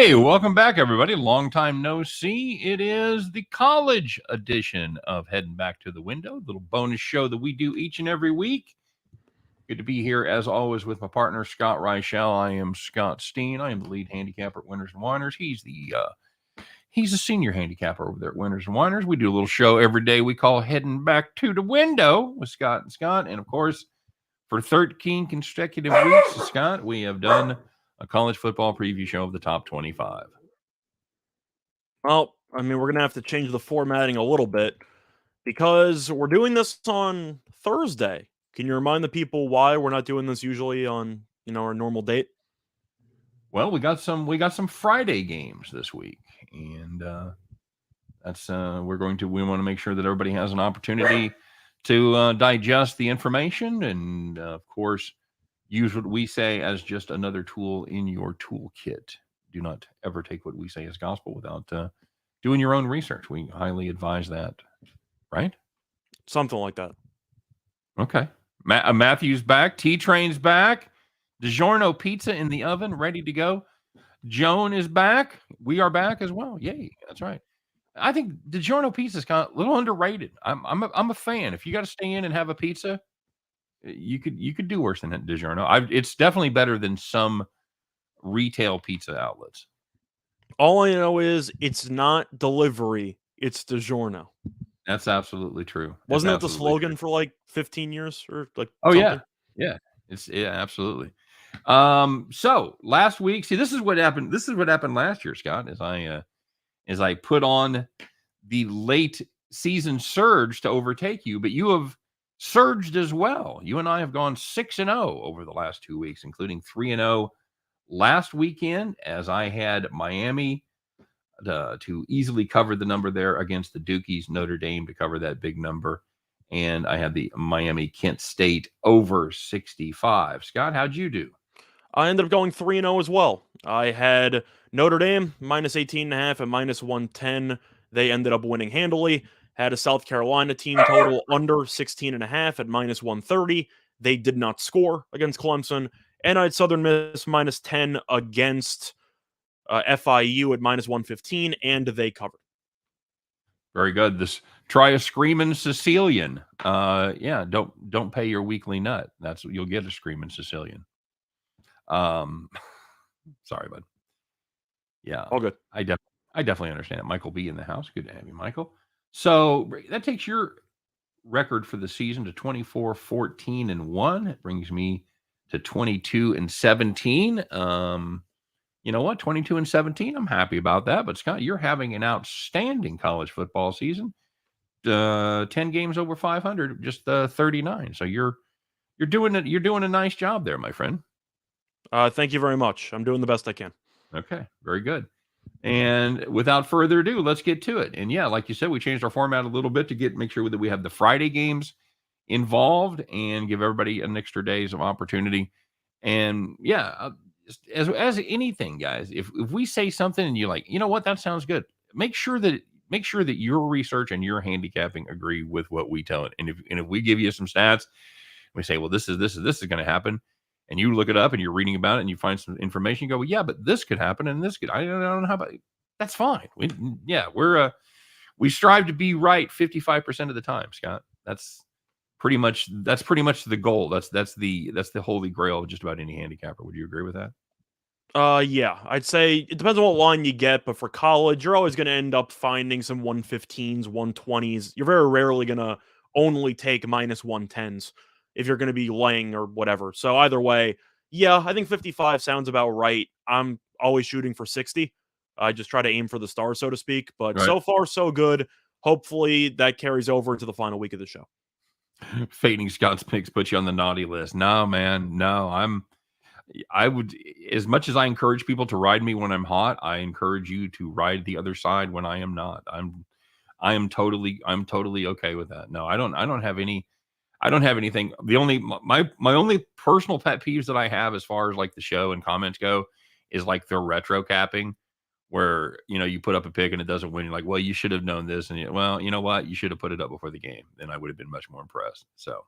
Hey, welcome back, everybody. Long time no see. It is the college edition of Heading Back to the Window, the little bonus show that we do each and every week. Good to be here, as always, with my partner, Scott Reichel. I am Scott Steen. I am the lead handicapper at Winners and Winers. He's the senior handicapper over there at Winners and Winers. We do a little show every day we call Heading Back to the Window with Scott and Scott. And, of course, for 13 consecutive weeks, Scott, we have done a college football preview show of the top 25. Well, I mean, we're going to have to change the formatting a little bit because we're doing this on Thursday. Can you remind the people why we're not doing this usually on, our normal date? Well, we got some Friday games this week, and that's we want to make sure that everybody has an opportunity to digest the information and, of course, use what we say as just another tool in your toolkit. Do not ever take what we say as gospel without doing your own research. We highly advise that, right? Something like that. Okay. Matthew's back. T-Train's back. DiGiorno pizza in the oven, ready to go. Joan is back. We are back as well. Yay. That's right. I think DiGiorno pizza is kind of a little underrated. I'm a fan. If you got to stay in and have a pizza, you could do worse than DiGiorno. It's definitely better than some retail pizza outlets. All I know is it's not delivery, it's DiGiorno. That's absolutely true. Wasn't that the slogan for like 15 years or like? Oh, something? Yeah. Absolutely. So last week, see, this is what happened. This is what happened last year, Scott, as I put on the late season surge to overtake you, but you have surged as well. You and I have gone 6-0 over the last 2 weeks, including 3-0 last weekend, as I had Miami to easily cover the number there against the Dukies, Notre Dame to cover that big number, and I had the Miami Kent State over 65. Scott, how'd you do? I ended up going 3-0 as well. I had Notre Dame minus 18.5 and minus 110. They ended up winning handily. Had a South Carolina team total under 16.5 at minus 130. They did not score against Clemson. And I had Southern Miss minus 10 against FIU at minus 115, and they covered. Very good. Try a screaming Sicilian. Don't pay your weekly nut. You'll get a screaming Sicilian. Sorry, bud. Yeah, all good. I definitely understand it. Michael B in the house. Good to have you, Michael. So that takes your record for the season to 24-14-1. It brings me to 22-17. You know what? 22-17. I'm happy about that. But Scott, you're having an outstanding college football season. 10 games over 500, just 39. So you're doing it. You're doing a nice job there, my friend. Thank you very much. I'm doing the best I can. Okay, very good. And without further ado, let's get to it. And yeah, like you said, we changed our format a little bit to make sure that we have the Friday games involved and give everybody an extra days of opportunity. And yeah, as anything, guys, if we say something and you're like, you know what, that sounds good, make sure that your research and your handicapping agree with what we tell it. And if we give you some stats, we say, well, this is going to happen. And you look it up and you're reading about it and you find some information, you go, well, yeah, but this could happen and this could, I don't know how about it. That's fine. We strive to be right 55% of the time, Scott. That's pretty much the goal. That's the holy grail of just about any handicapper. Would you agree with that? Yeah, I'd say it depends on what line you get, but for college, you're always going to end up finding some 115s, 120s. You're very rarely going to only take minus 110s. If you're going to be laying or whatever. So either way, yeah, I think 55 sounds about right. I'm always shooting for 60. I just try to aim for the stars, so to speak. But So far, so good. Hopefully that carries over into the final week of the show. Fading Scott's picks put you on the naughty list. No, man. No, I would, as much as I encourage people to ride me when I'm hot, I encourage you to ride the other side when I am not. I'm totally okay with that. No, I don't have anything. The only my only personal pet peeves that I have as far as like the show and comments go is like the retro capping, where you put up a pick and it doesn't win. You're like, well, you should have known this, and well, you know what, you should have put it up before the game. Then I would have been much more impressed. So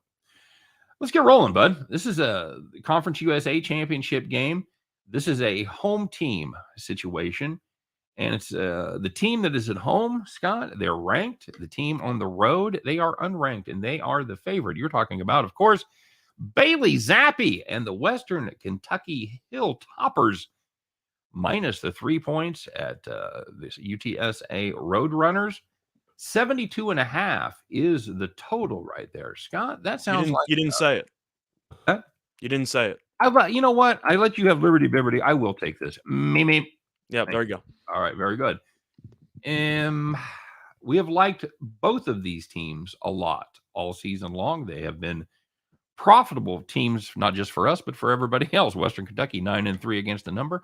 let's get rolling, bud. This is a Conference USA Championship game. This is a home team situation. And it's the team that is at home, Scott, they're ranked. The team on the road, they are unranked, and they are the favorite. You're talking about, of course, Bailey Zappi and the Western Kentucky Hilltoppers minus the 3 points at this UTSA Roadrunners. 72.5 is the total right there. Scott, that sounds like you didn't say it. Huh? You didn't say it. You know what? I let you have liberty. I will take this. Me. Yeah, there you go. All right, very good. We have liked both of these teams a lot all season long. They have been profitable teams, not just for us, but for everybody else. Western Kentucky 9-3 against the number,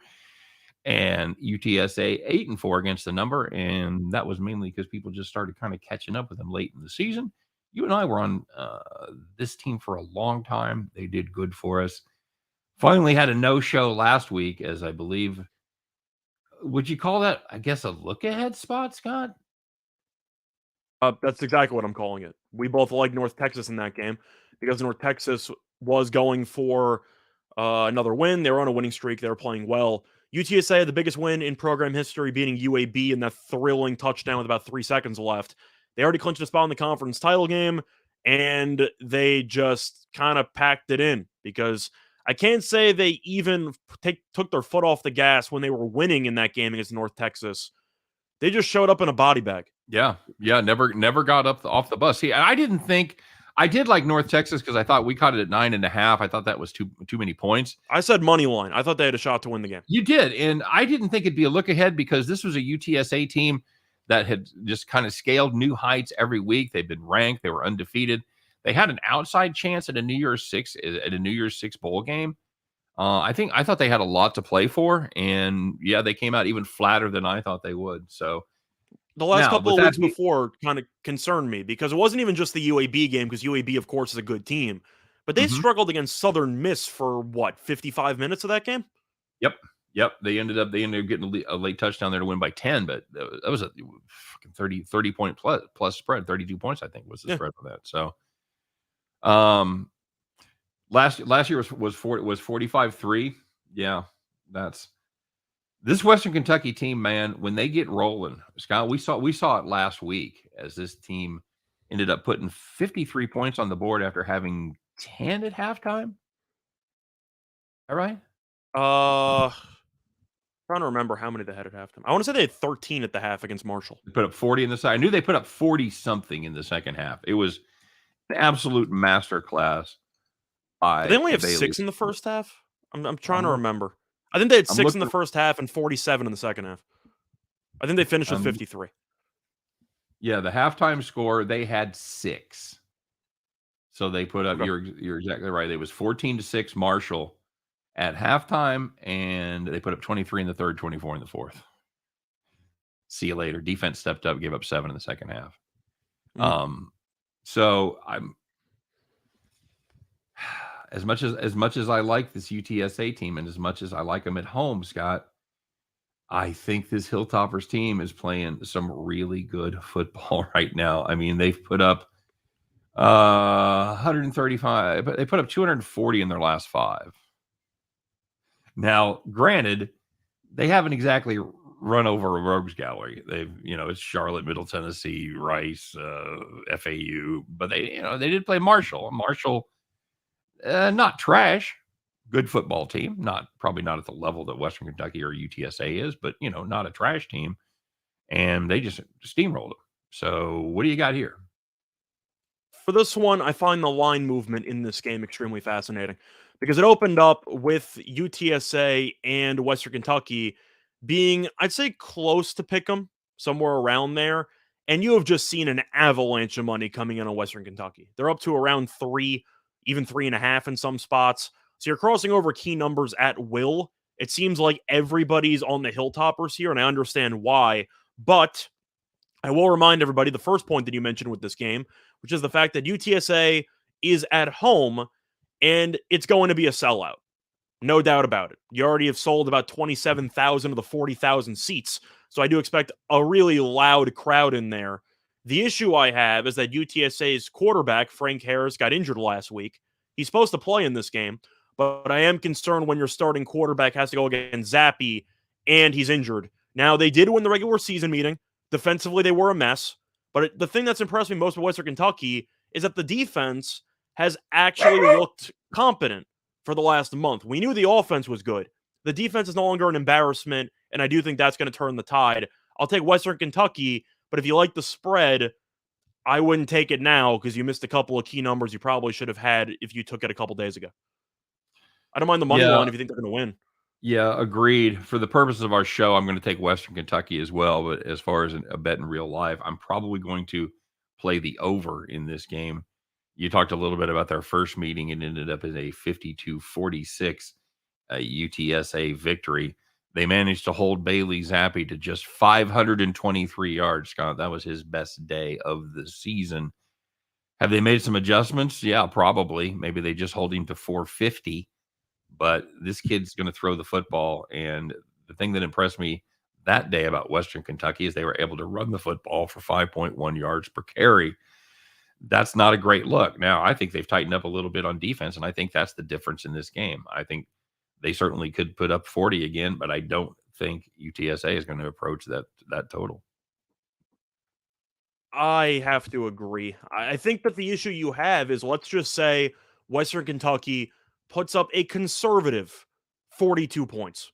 and UTSA 8-4 against the number. And that was mainly because people just started kind of catching up with them late in the season. You and I were on this team for a long time. They did good for us. Finally had a no-show last week, as I believe. Would you call that, I guess, a look-ahead spot, Scott? That's exactly what I'm calling it. We both like North Texas in that game because North Texas was going for another win. They were on a winning streak. They were playing well. UTSA had the biggest win in program history, beating UAB in that thrilling touchdown with about 3 seconds left. They already clinched a spot in the conference title game, and they just kind of packed it in because I can't say they even took their foot off the gas when they were winning in that game against North Texas. They just showed up in a body bag. Yeah. Never got off the bus. See, I didn't think I did like North Texas because I thought we caught it at 9.5. I thought that was too many points. I said money line. I thought they had a shot to win the game. You did, and I didn't think it'd be a look ahead because this was a UTSA team that had just kind of scaled new heights every week. They've been ranked. They were undefeated. They had an outside chance at a New Year's Six bowl game. I thought they had a lot to play for, and yeah, they came out even flatter than I thought they would. So the last couple of weeks before kind of concerned me because it wasn't even just the UAB game, because UAB, of course, is a good team, but they struggled against Southern Miss for 55 minutes of that game. Yep. They ended up getting a late touchdown there to win by 10, but that was a 30 point plus spread. 32 points, I think, was the spread for that. So, last year was 45-3. Yeah, this Western Kentucky team, man. When they get rolling, Scott, we saw it last week as this team ended up putting 53 points on the board after having 10 at halftime. All right. Trying to remember how many they had at halftime. I want to say they had 13 at the half against Marshall. They put up 40 in the side. I knew they put up 40 something in the second half. It was an absolute masterclass. Did they only have 6 in the first half? I'm trying to remember. I think they had 6 in the first half and 47 in the second half. I think they finished with 53. Yeah, the halftime score, they had 6. So they put up, you're exactly right. It was 14-6 Marshall at halftime, and they put up 23 in the third, 24 in the fourth. See you later. Defense stepped up, gave up 7 in the second half. So I'm as much as I like this UTSA team, and as much as I like them at home, Scott, I think this Hilltoppers team is playing some really good football right now. I mean, they've put up 135, but they put up 240 in their last 5. Now, granted, they haven't exactly run over a rogues gallery. They've, it's Charlotte, Middle Tennessee, Rice, FAU, but they did play Marshall. Marshall, not trash, good football team. Probably not at the level that Western Kentucky or UTSA is, but not a trash team. And they just steamrolled them. So, what do you got here? For this one, I find the line movement in this game extremely fascinating because it opened up with UTSA and Western Kentucky being, I'd say, close to pick 'em, somewhere around there. And you have just seen an avalanche of money coming in on Western Kentucky. They're up to around 3, even 3.5 in some spots. So you're crossing over key numbers at will. It seems like everybody's on the Hilltoppers here, and I understand why. But I will remind everybody the first point that you mentioned with this game, which is the fact that UTSA is at home, and it's going to be a sellout. No doubt about it. You already have sold about 27,000 of the 40,000 seats, so I do expect a really loud crowd in there. The issue I have is that UTSA's quarterback, Frank Harris, got injured last week. He's supposed to play in this game, But I am concerned when your starting quarterback has to go against Zappy and he's injured. Now, they did win the regular season meeting. Defensively, they were a mess. But the thing that's impressed me most with Western Kentucky is that the defense has actually looked competent for the last month. We knew the offense was good. The defense is no longer an embarrassment, and I do think that's going to turn the tide. I'll take Western Kentucky, but if you like the spread, I wouldn't take it now because you missed a couple of key numbers you probably should have had if you took it a couple days ago. I don't mind the money line if you think they're going to win. Yeah, agreed. For the purposes of our show, I'm going to take Western Kentucky as well. But as far as a bet in real life, I'm probably going to play the over in this game. You talked a little bit about their first meeting. It ended up as a 52-46 UTSA victory. They managed to hold Bailey Zappi to just 523 yards, Scott. That was his best day of the season. Have they made some adjustments? Yeah, probably. Maybe they just hold him to 450. But this kid's going to throw the football. And the thing that impressed me that day about Western Kentucky is they were able to run the football for 5.1 yards per carry. That's not a great look. Now, I think they've tightened up a little bit on defense, and I think that's the difference in this game. I think they certainly could put up 40 again, but I don't think UTSA is going to approach that total. I have to agree. I think that the issue you have is, let's just say Western Kentucky puts up a conservative 42 points,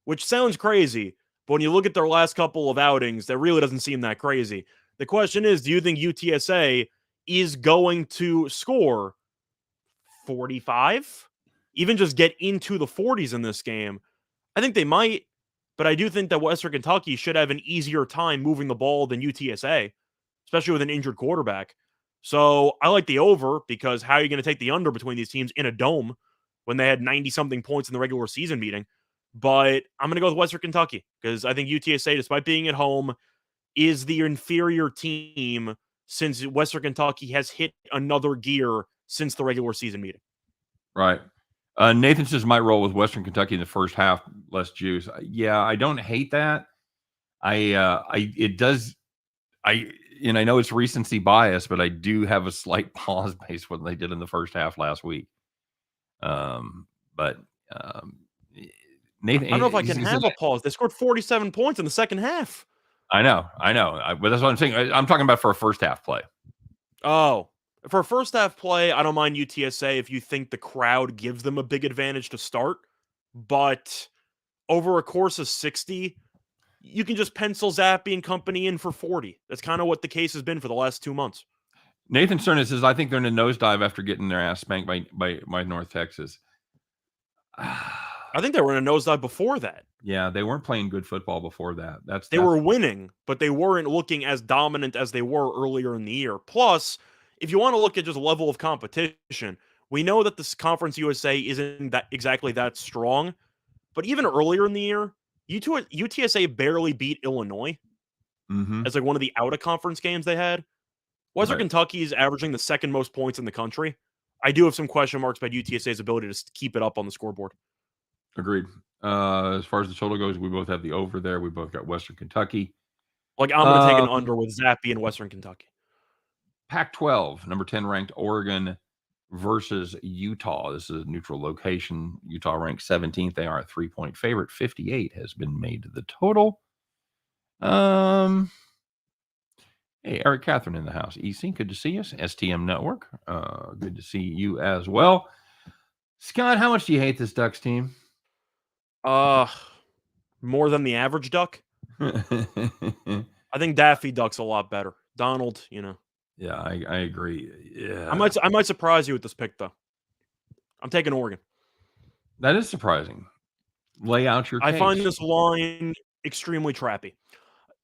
which sounds crazy, but when you look at their last couple of outings, that really doesn't seem that crazy. The question is, do you think UTSA is going to score 45? Even just get into the 40s in this game? I think they might, but I do think that Western Kentucky should have an easier time moving the ball than UTSA, especially with an injured quarterback. So I like the over, because how are you going to take the under between these teams in a dome when they had 90-something points in the regular season meeting? But I'm going to go with Western Kentucky because I think UTSA, despite being at home, is the inferior team since Western Kentucky has hit another gear since the regular season meeting. Right. Nathan says might roll with Western Kentucky in the first half, less juice. Yeah, I don't hate that. I know it's recency bias, but I do have a slight pause based on what they did in the first half last week. I Nathan, don't know if I can have a pause. They scored 47 points in the second half. I know. But that's what I'm saying. I'm talking about for a first half play. Oh, for a first half play, I don't mind UTSA if you think the crowd gives them a big advantage to start. But over a course of 60, you can just pencil Zappy and company in for 40. That's kind of what the case has been for the last 2 months. Nathan Cernan says, I think they're in a nosedive after getting their ass spanked by North Texas. I think they were in a nosedive before that. Yeah, they weren't playing good football before that. They were winning, but they weren't looking as dominant as they were earlier in the year. Plus, if you want to look at just level of competition, we know that this Conference USA isn't that exactly that strong. But even earlier in the year, UTSA barely beat Illinois as like one of the out-of-conference games they had. Western Kentucky is averaging the second most points in the country. I do have some question marks about UTSA's ability to keep it up on the scoreboard. Agreed. As far as the total goes, we both have the over there. We both got Western Kentucky. Like, I'm going to take an under with Zappy and Western Kentucky. Pac-12, number 10 ranked Oregon versus Utah. This is a neutral location. Utah ranked 17th. They are a 3-point favorite. 58 has been made to the total. Hey, Eric Catherine in the house. EC, good to see us. STM Network, good to see you as well. Scott, how much do you hate this Ducks team? More than the average Duck. I think Daffy Duck's a lot better. Donald, Yeah, I agree. Yeah, I might surprise you with this pick though. I'm taking Oregon. That is surprising. Lay out your case. I find this line extremely trappy.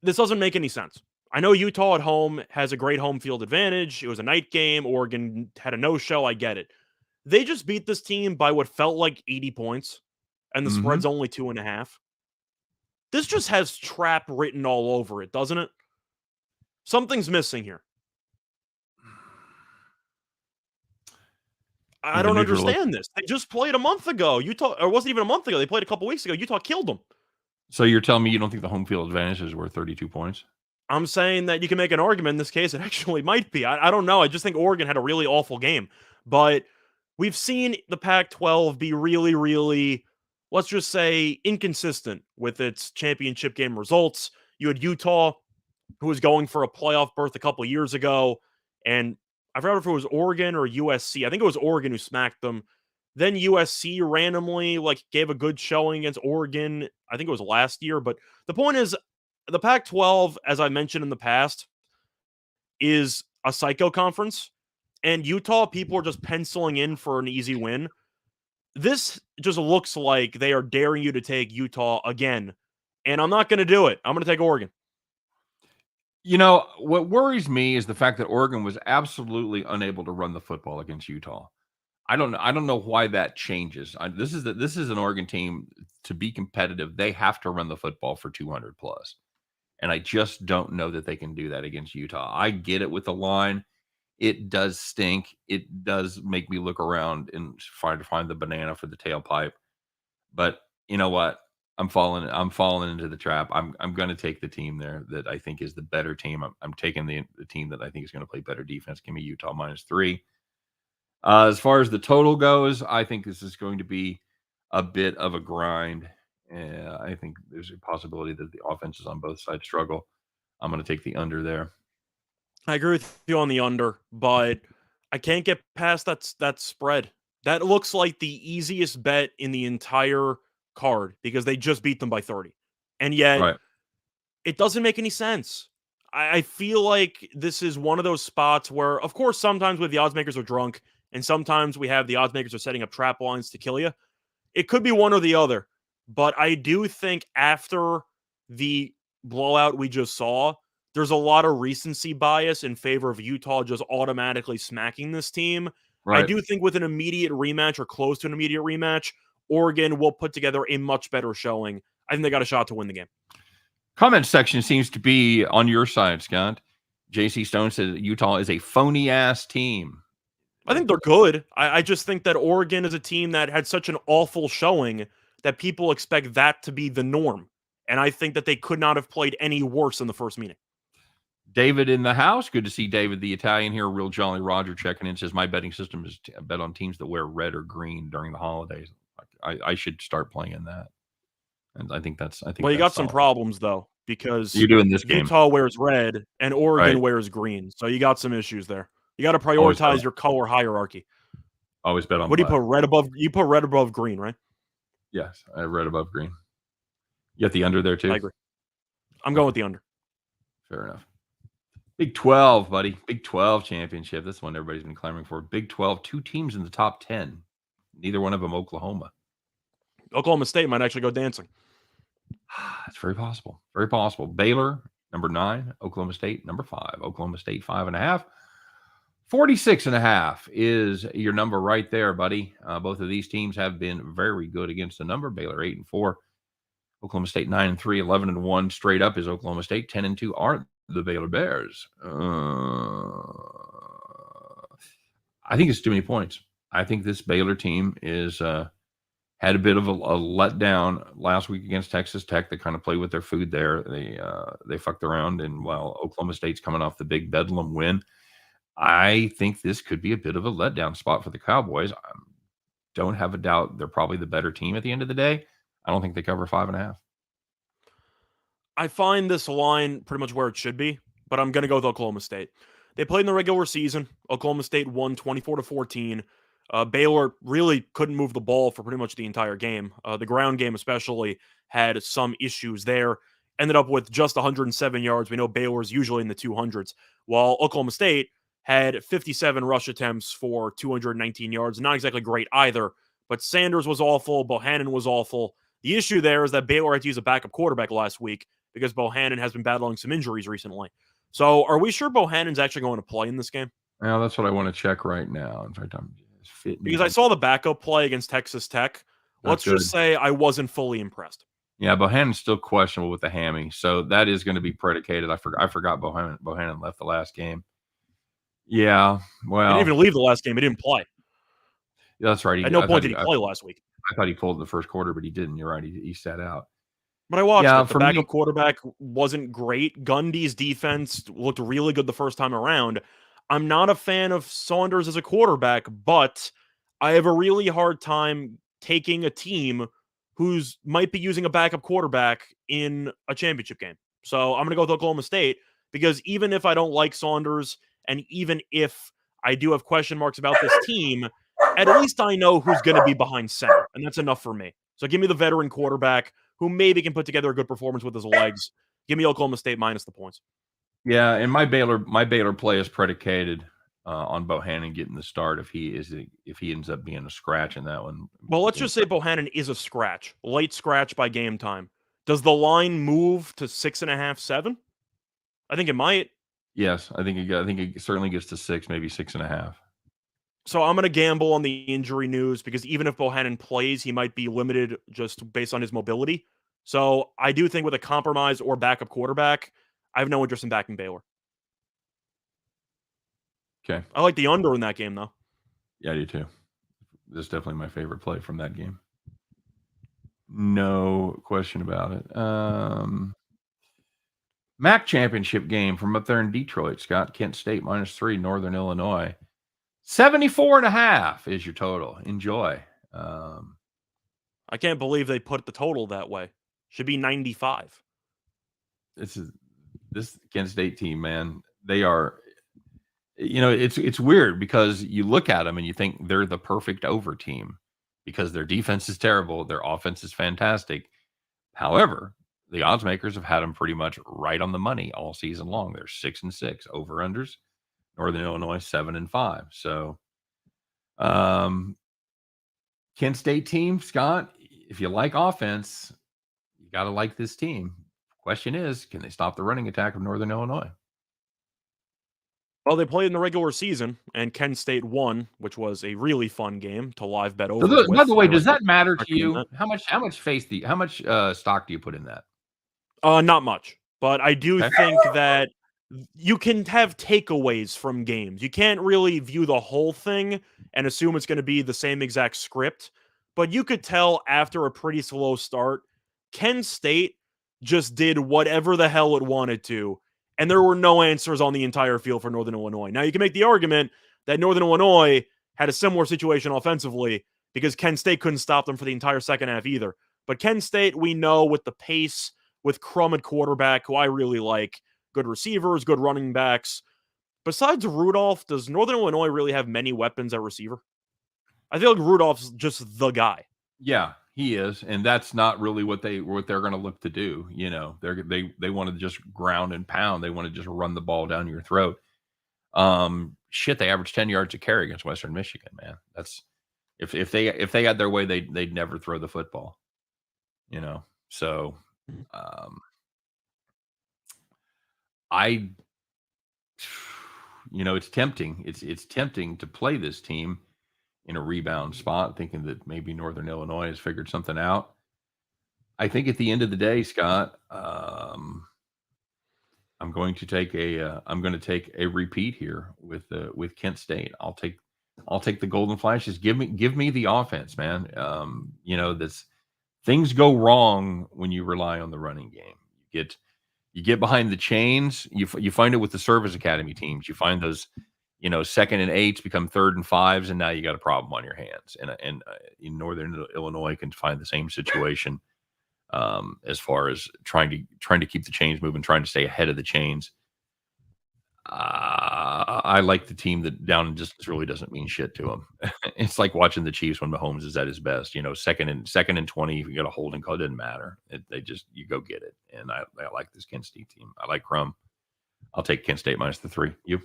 This doesn't make any sense. I know Utah at home has a great home field advantage. It was a night game. Oregon had a no-show. I get it. They just beat this team by what felt like 80 points, and the spread's only 2.5. This just has trap written all over it, doesn't it? Something's missing here. I don't understand this. They just played a month ago. Utah, or it wasn't even a month ago. They played a couple weeks ago. Utah killed them. So you're telling me you don't think the home field advantage is worth 32 points? I'm saying that you can make an argument in this case. It actually might be. I don't know. I just think Oregon had a really awful game. But we've seen the Pac-12 be really, really, let's just say, inconsistent with its championship game results. You had Utah, who was going for a playoff berth a couple years ago, and I forgot if it was Oregon or USC. I think it was Oregon who smacked them. Then USC randomly gave a good showing against Oregon. I think it was last year, but the point is, the Pac-12, as I mentioned in the past, is a psycho conference, and Utah people are just penciling in for an easy win. This just looks like they are daring you to take Utah again, and I'm not going to do it. I'm going to take Oregon. What worries me is the fact that Oregon was absolutely unable to run the football against Utah. I don't know why that changes. This is an Oregon team. To be competitive, they have to run the football for 200 plus. And I just don't know that they can do that against Utah. I get it with the line. It does stink. It does make me look around and try to find the banana for the tailpipe. But you know what? I'm falling into the trap. I'm going to take the team there that I think is the better team. I'm taking the team that I think is going to play better defense. Give me Utah -3. As far as the total goes, I think this is going to be a bit of a grind. I think there's a possibility that the offenses on both sides struggle. I'm going to take the under there. I agree with you on the under, but I can't get past that spread. That looks like the easiest bet in the entire card because they just beat them by 30. And yet, Right. it doesn't make any sense. I feel like this is one of those spots where, of course, sometimes the odds makers are drunk, and sometimes we have the odds makers are setting up trap lines to kill you. It could be one or the other. But I do think after the blowout we just saw, there's a lot of recency bias in favor of Utah just automatically smacking this team. I Right. do think with an immediate rematch or close to an immediate rematch, Oregon will put together a much better showing. I think they got a shot to win the game. Comment section seems to be on your side, Scott. JC Stone says Utah is a phony ass team. I think they're good. I just think that Oregon is a team that had such an awful showing that people expect that to be the norm. And I think that they could not have played any worse in the first meeting. David in the house. Good to see David the Italian here. Real Jolly Roger checking in. Says my betting system is bet on teams that wear red or green during the holidays. I should start playing that. And I think Well, you got some problems though, because you're doing this game. Utah wears red and Oregon Right. wears green. So you got some issues there. You got to Always prioritize bet. your color hierarchy. Always bet on What do you black. put red above? You put red above green, right? Yes, I red above green. You got the under there too? I agree. I'm going with the under. Fair enough. Big 12, buddy. Big 12 championship. That's one everybody's been clamoring for. Big 12, 2 teams in the top 10. Neither one of them Oklahoma. Oklahoma State might actually go dancing. It's very possible. Very possible. Baylor, number 9. Oklahoma State, number 5. Oklahoma State, 5.5. 46.5 is your number right there, buddy. Both of these teams have been very good against the number. Baylor 8-4. Oklahoma State 9-3, 11-1 straight up is Oklahoma State. 10-2 are the Baylor Bears. I think it's too many points. I think this Baylor team is had a bit of a letdown last week against Texas Tech. They kind of played with their food there. They fucked around, and while Oklahoma State's coming off the big Bedlam win, I think this could be a bit of a letdown spot for the Cowboys. I don't have a doubt they're probably the better team at the end of the day. I don't think they cover 5.5. I find this line pretty much where it should be, but I'm going to go with Oklahoma State. They played in the regular season. Oklahoma State won 24-14. Baylor really couldn't move the ball for pretty much the entire game. The ground game especially had some issues there. Ended up with just 107 yards. We know Baylor's usually in the 200s, while Oklahoma State had 57 rush attempts for 219 yards. Not exactly great either, but Sanders was awful. Bohannon was awful. The issue there is that Baylor had to use a backup quarterback last week because Bohannon has been battling some injuries recently. So are we sure Bohannon's actually going to play in this game? Well, that's what I want to check right now. In fact, I'm fitting Because I saw the backup play against Texas Tech. Let's just say I wasn't fully impressed. Yeah, Bohannon's still questionable with the hammy, so that is going to be predicated. I forgot Bohannon left the last game. Yeah, well, He didn't even leave the last game. He didn't play. That's right. At no point did he play last week. I thought he pulled in the first quarter, but he didn't. You're right. He sat out. But I watched it. The backup quarterback wasn't great. Gundy's defense looked really good the first time around. I'm not a fan of Saunders as a quarterback, but I have a really hard time taking a team who's might be using a backup quarterback in a championship game. So I'm going to go with Oklahoma State because even if I don't like Saunders and even if I do have question marks about this team, at least I know who's going to be behind center, and that's enough for me. So give me the veteran quarterback who maybe can put together a good performance with his legs. Give me Oklahoma State minus the points. Yeah, and my Baylor play is predicated on Bohannon getting the start if he ends up being a scratch in that one. Well, let's just say Bohannon is a scratch, late scratch by game time. Does the line move to 6.5, 7? I think it might. Yes, I think it certainly gets to 6, maybe 6.5. So I'm going to gamble on the injury news because even if Bohannon plays, he might be limited just based on his mobility. So I do think with a compromise or backup quarterback, I have no interest in backing Baylor. Okay. I like the under in that game, though. Yeah, I do too. That's definitely my favorite play from that game. No question about it. MAC championship game from up there in Detroit, Scott. Kent State -3, Northern Illinois. 74.5 is your total. Enjoy. I can't believe they put the total that way. Should be 95. This Kent State team, man. They are, it's weird because you look at them and you think they're the perfect over team because their defense is terrible, their offense is fantastic. However, the odds makers have had them pretty much right on the money all season long. They're 6-6 over unders. Northern Illinois 7-5. So, Kent State team, Scott, if you like offense, you got to like this team. Question is, can they stop the running attack of Northern Illinois? Well, they played in the regular season, and Kent State won, which was a really fun game to live bet over. So by the way, does that matter to you? How much stock do you put in that? Not much, but I do think that you can have takeaways from games. You can't really view the whole thing and assume it's going to be the same exact script, but you could tell after a pretty slow start, Kent State just did whatever the hell it wanted to, and there were no answers on the entire field for Northern Illinois. Now, you can make the argument that Northern Illinois had a similar situation offensively because Kent State couldn't stop them for the entire second half either. But Kent State, we know with the pace, with Crum at quarterback, who I really like, good receivers, good running backs. Besides Rudolph, does Northern Illinois really have many weapons at receiver? I feel like Rudolph's just the guy. Yeah, he is, and that's not really what they're going to look to do. They want to just ground and pound. They want to just run the ball down your throat. They averaged 10 yards a carry against Western Michigan. Man, that's if they had their way, they'd never throw the football. So. It's tempting. It's tempting to play this team in a rebound spot, thinking that maybe Northern Illinois has figured something out. I think at the end of the day, Scott, I'm going to take a repeat here with Kent State. I'll take the Golden Flashes. Give me the offense, man. This things go wrong when you rely on the running game. You get behind the chains. You find it with the service academy teams. You find those, 2nd and 8s become 3rd and 5s, and now you got a problem on your hands. And in Northern Illinois can find the same situation as far as trying to keep the chains moving, trying to stay ahead of the chains. I like the team that down and just really doesn't mean shit to them. It's like watching the Chiefs when Mahomes is at his best. 2nd and 20, if you got a holding call, it doesn't matter. You go get it. And I like this Kent State team. I like Crum. I'll take Kent State minus the 3. You?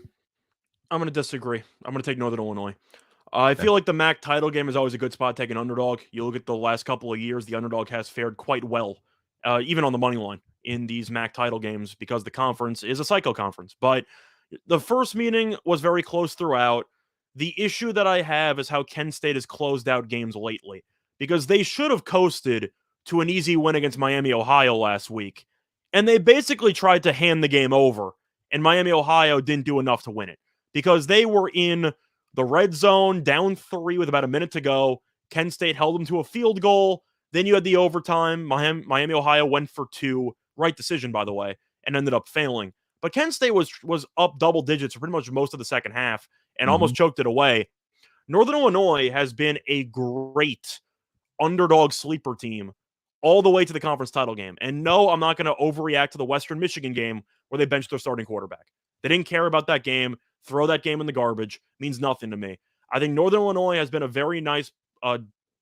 I'm going to disagree. I'm going to take Northern Illinois. I feel like the MAC title game is always a good spot to take an underdog. You look at the last couple of years, the underdog has fared quite well, even on the money line in these MAC title games because the conference is a psycho conference. But the first meeting was very close throughout. The issue that I have is how Kent State has closed out games lately because they should have coasted to an easy win against Miami, Ohio last week. And they basically tried to hand the game over, and Miami, Ohio didn't do enough to win it because they were in the red zone, down 3 with about a minute to go. Kent State held them to a field goal. Then you had the overtime. Miami, Ohio went for 2. Right decision, by the way, and ended up failing. But Kent State was up double digits for pretty much most of the second half and almost choked it away. Northern Illinois has been a great underdog sleeper team all the way to the conference title game. And no, I'm not going to overreact to the Western Michigan game where they benched their starting quarterback. They didn't care about that game. Throw that game in the garbage. Means nothing to me. I think Northern Illinois has been a very nice,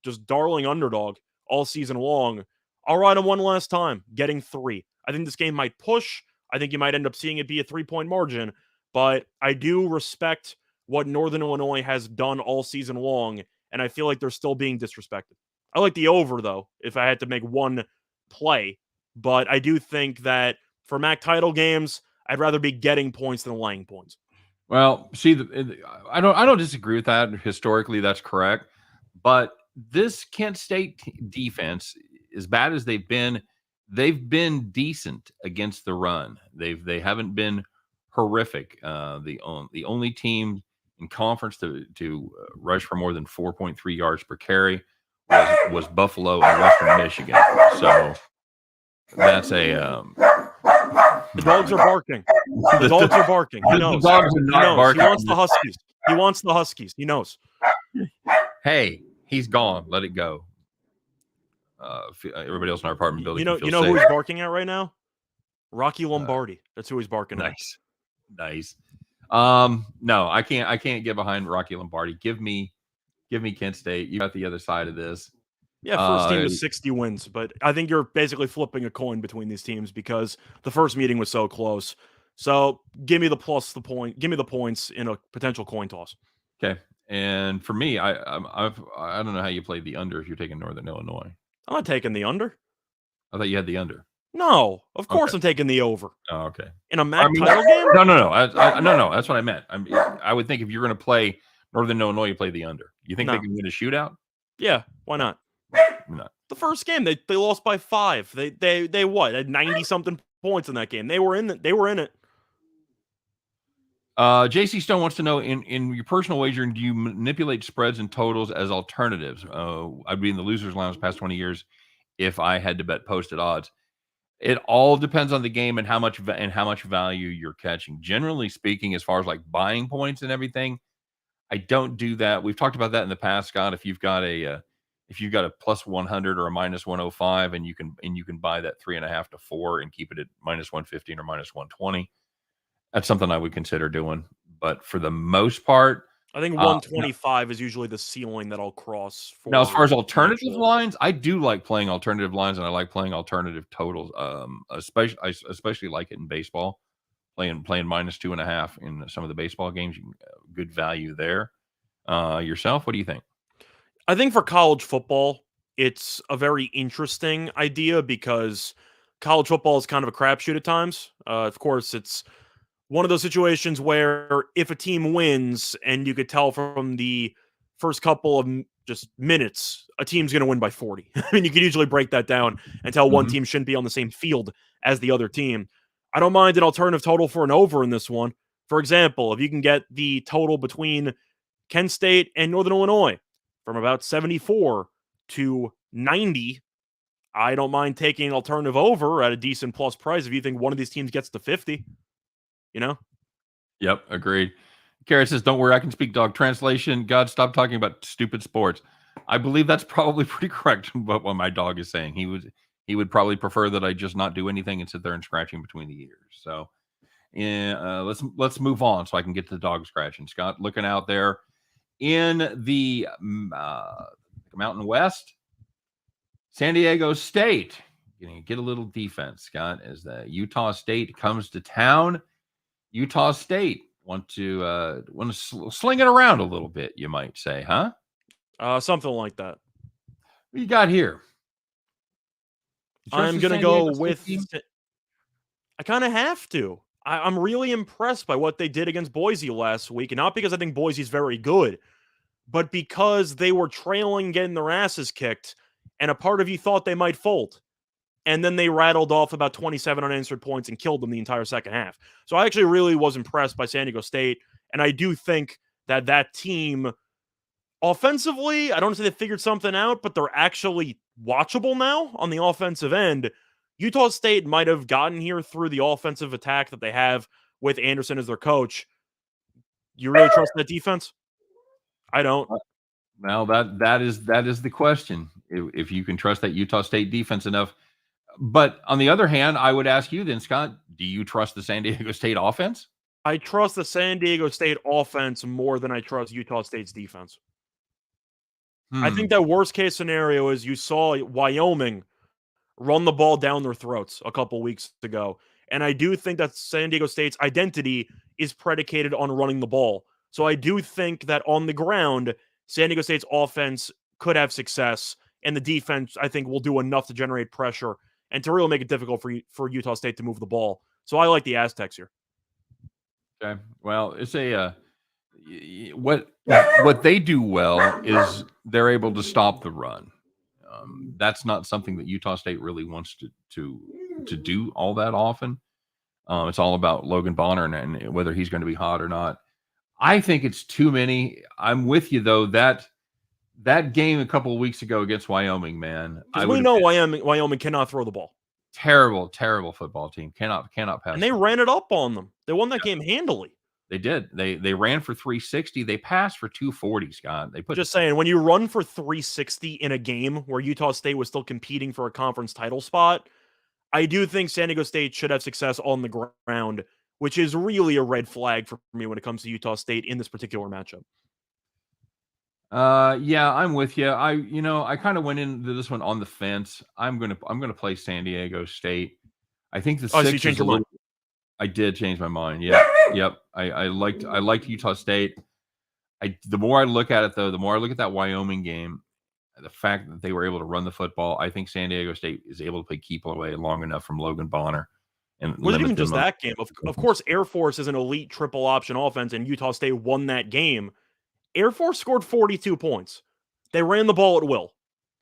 just darling underdog all season long. I'll ride them one last time, getting 3. I think this game might push. I think you might end up seeing it be a 3-point margin. But I do respect what Northern Illinois has done all season long, and I feel like they're still being disrespected. I like the over, though, if I had to make one play. But I do think that for MAC title games, I'd rather be getting points than laying points. Well, see, I don't disagree with that. Historically, that's correct. But this Kent State defense, as bad as they've been decent against the run. They haven't been horrific. The only team in conference to rush for more than 4.3 yards per carry was Buffalo and Western Michigan. So that's a the dogs are barking. The dogs are barking. He knows. The dogs are not barking. He wants the Huskies. He wants the Huskies. He knows. Hey, he's gone. Let it go. Everybody else in our apartment building. You know who he's barking at right now? Rocky Lombardi. That's who he's barking at. Nice. No, I can't get behind Rocky Lombardi. Give me Kent State. You got the other side of this. Yeah, first team with 60 wins, but I think you're basically flipping a coin between these teams because the first meeting was so close. So give me the points in a potential coin toss. Okay, and for me, I don't know how you play the under if you're taking Northern Illinois. I'm not taking the under. I thought you had the under. No, of course I'm taking the over. Oh, okay. In a MAC title game? No. No. That's what I meant. I would think if you're going to play Northern Illinois, you play the under. You think they can win a shootout? Yeah, why not? No. The first game they lost by 5. They what? Had 90 something points in that game. They were in it. JC Stone wants to know in your personal wagering, do you manipulate spreads and totals as alternatives? I'd be in the losers lounge past 20 years if I had to bet posted odds. It all depends on the game and how much value you're catching. Generally speaking, as far as like buying points and everything, I don't do that. We've talked about that in the past, Scott. If you've got a plus 100 or a minus 105, and you can buy that 3.5 to 4 and keep it at minus 115 or minus 120, that's something I would consider doing. But for the most part, I think 125 is usually the ceiling that I'll cross. Now, as far as alternative lines, I do like playing alternative lines, and I like playing alternative totals. I especially like it in baseball, playing minus 2.5 in some of the baseball games. Good value there. Yourself, what do you think? I think for college football, it's a very interesting idea because college football is kind of a crapshoot at times. Of course, it's one of those situations where if a team wins and you could tell from the first couple of just minutes, a team's going to win by 40. I mean, you could usually break that down and tell one team shouldn't be on the same field as the other team. I don't mind an alternative total for an over in this one. For example, if you can get the total between Kent State and Northern Illinois from about 74 to 90, I don't mind taking an alternative over at a decent plus price if you think one of these teams gets to 50. Yep, agreed. Kara says, don't worry, I can speak dog. Translation, God, stop talking about stupid sports. I believe that's probably pretty correct what my dog is saying. He would probably prefer that I just not do anything and sit there and scratching between the ears. So let's move on so I can get to the dog scratching. Scott, looking out there in the Mountain West, San Diego State. Get a little defense, Scott, as the Utah State comes to town. Utah State want to sling it around a little bit, you might say, huh? Something like that. What you got here? I'm going to go with... I kind of have to. I'm really impressed by what they did against Boise last week, and not because I think Boise's very good, but because they were trailing, getting their asses kicked, and a part of you thought they might fold. And then they rattled off about 27 unanswered points and killed them the entire second half. So I actually really was impressed by San Diego State. And I do think that team, offensively, I don't say they figured something out, but they're actually watchable now on the offensive end. Utah State might have gotten here through the offensive attack that they have with Anderson as their coach. You really trust that defense? I don't. Well, that is the question. If you can trust that Utah State defense enough. But on the other hand, I would ask you then, Scott, do you trust the San Diego State offense? I trust the San Diego State offense more than I trust Utah State's defense. I think that worst case scenario is you saw Wyoming run the ball down their throats a couple weeks ago. And I do think that San Diego State's identity is predicated on running the ball. So I do think that on the ground, San Diego State's offense could have success, and the defense, I think, will do enough to generate pressure and to really make it difficult for Utah State to move the ball. So I like the Aztecs here. Okay. Well, it's a what they do well is they're able to stop the run. That's not something that Utah State really wants to do all that often. It's all about Logan Bonner and whether he's going to be hot or not. I think it's too many. I'm with you though. That game a couple of weeks ago against Wyoming, man. We know Wyoming cannot throw the ball. Terrible football team. Cannot pass. And they ran it up on them. They won that game handily. They did. They ran for 360. They passed for 240, Scott. Just saying, when you run for 360 in a game where Utah State was still competing for a conference title spot, I do think San Diego State should have success on the ground, which is really a red flag for me when it comes to Utah State in this particular matchup. Yeah, I'm with you. I kind of went into this one on the fence. I'm gonna play San Diego State. I think the 6 so you changed your mind. I did change my mind. Yeah. Yep. I liked Utah State. The more I look at it though, the more I look at that Wyoming game, the fact that they were able to run the football, I think San Diego State is able to play keep away long enough from Logan Bonner. And wasn't even just that game. Of course, Air Force is an elite triple option offense, and Utah State won that game. Air Force scored 42 points. They ran the ball at will.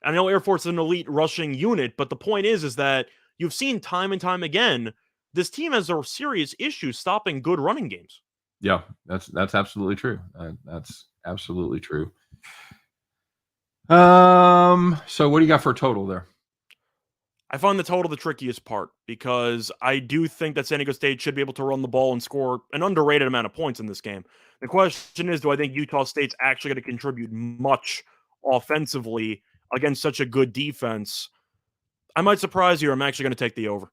I know Air Force is an elite rushing unit, but the point is that you've seen time and time again, this team has a serious issue stopping good running games. Yeah, that's absolutely true. That's absolutely true. So what do you got for a total there? I find the total the trickiest part because I do think that San Diego State should be able to run the ball and score an underrated amount of points in this game. The question is, do I think Utah State's actually going to contribute much offensively against such a good defense? I might surprise you. I'm actually going to take the over.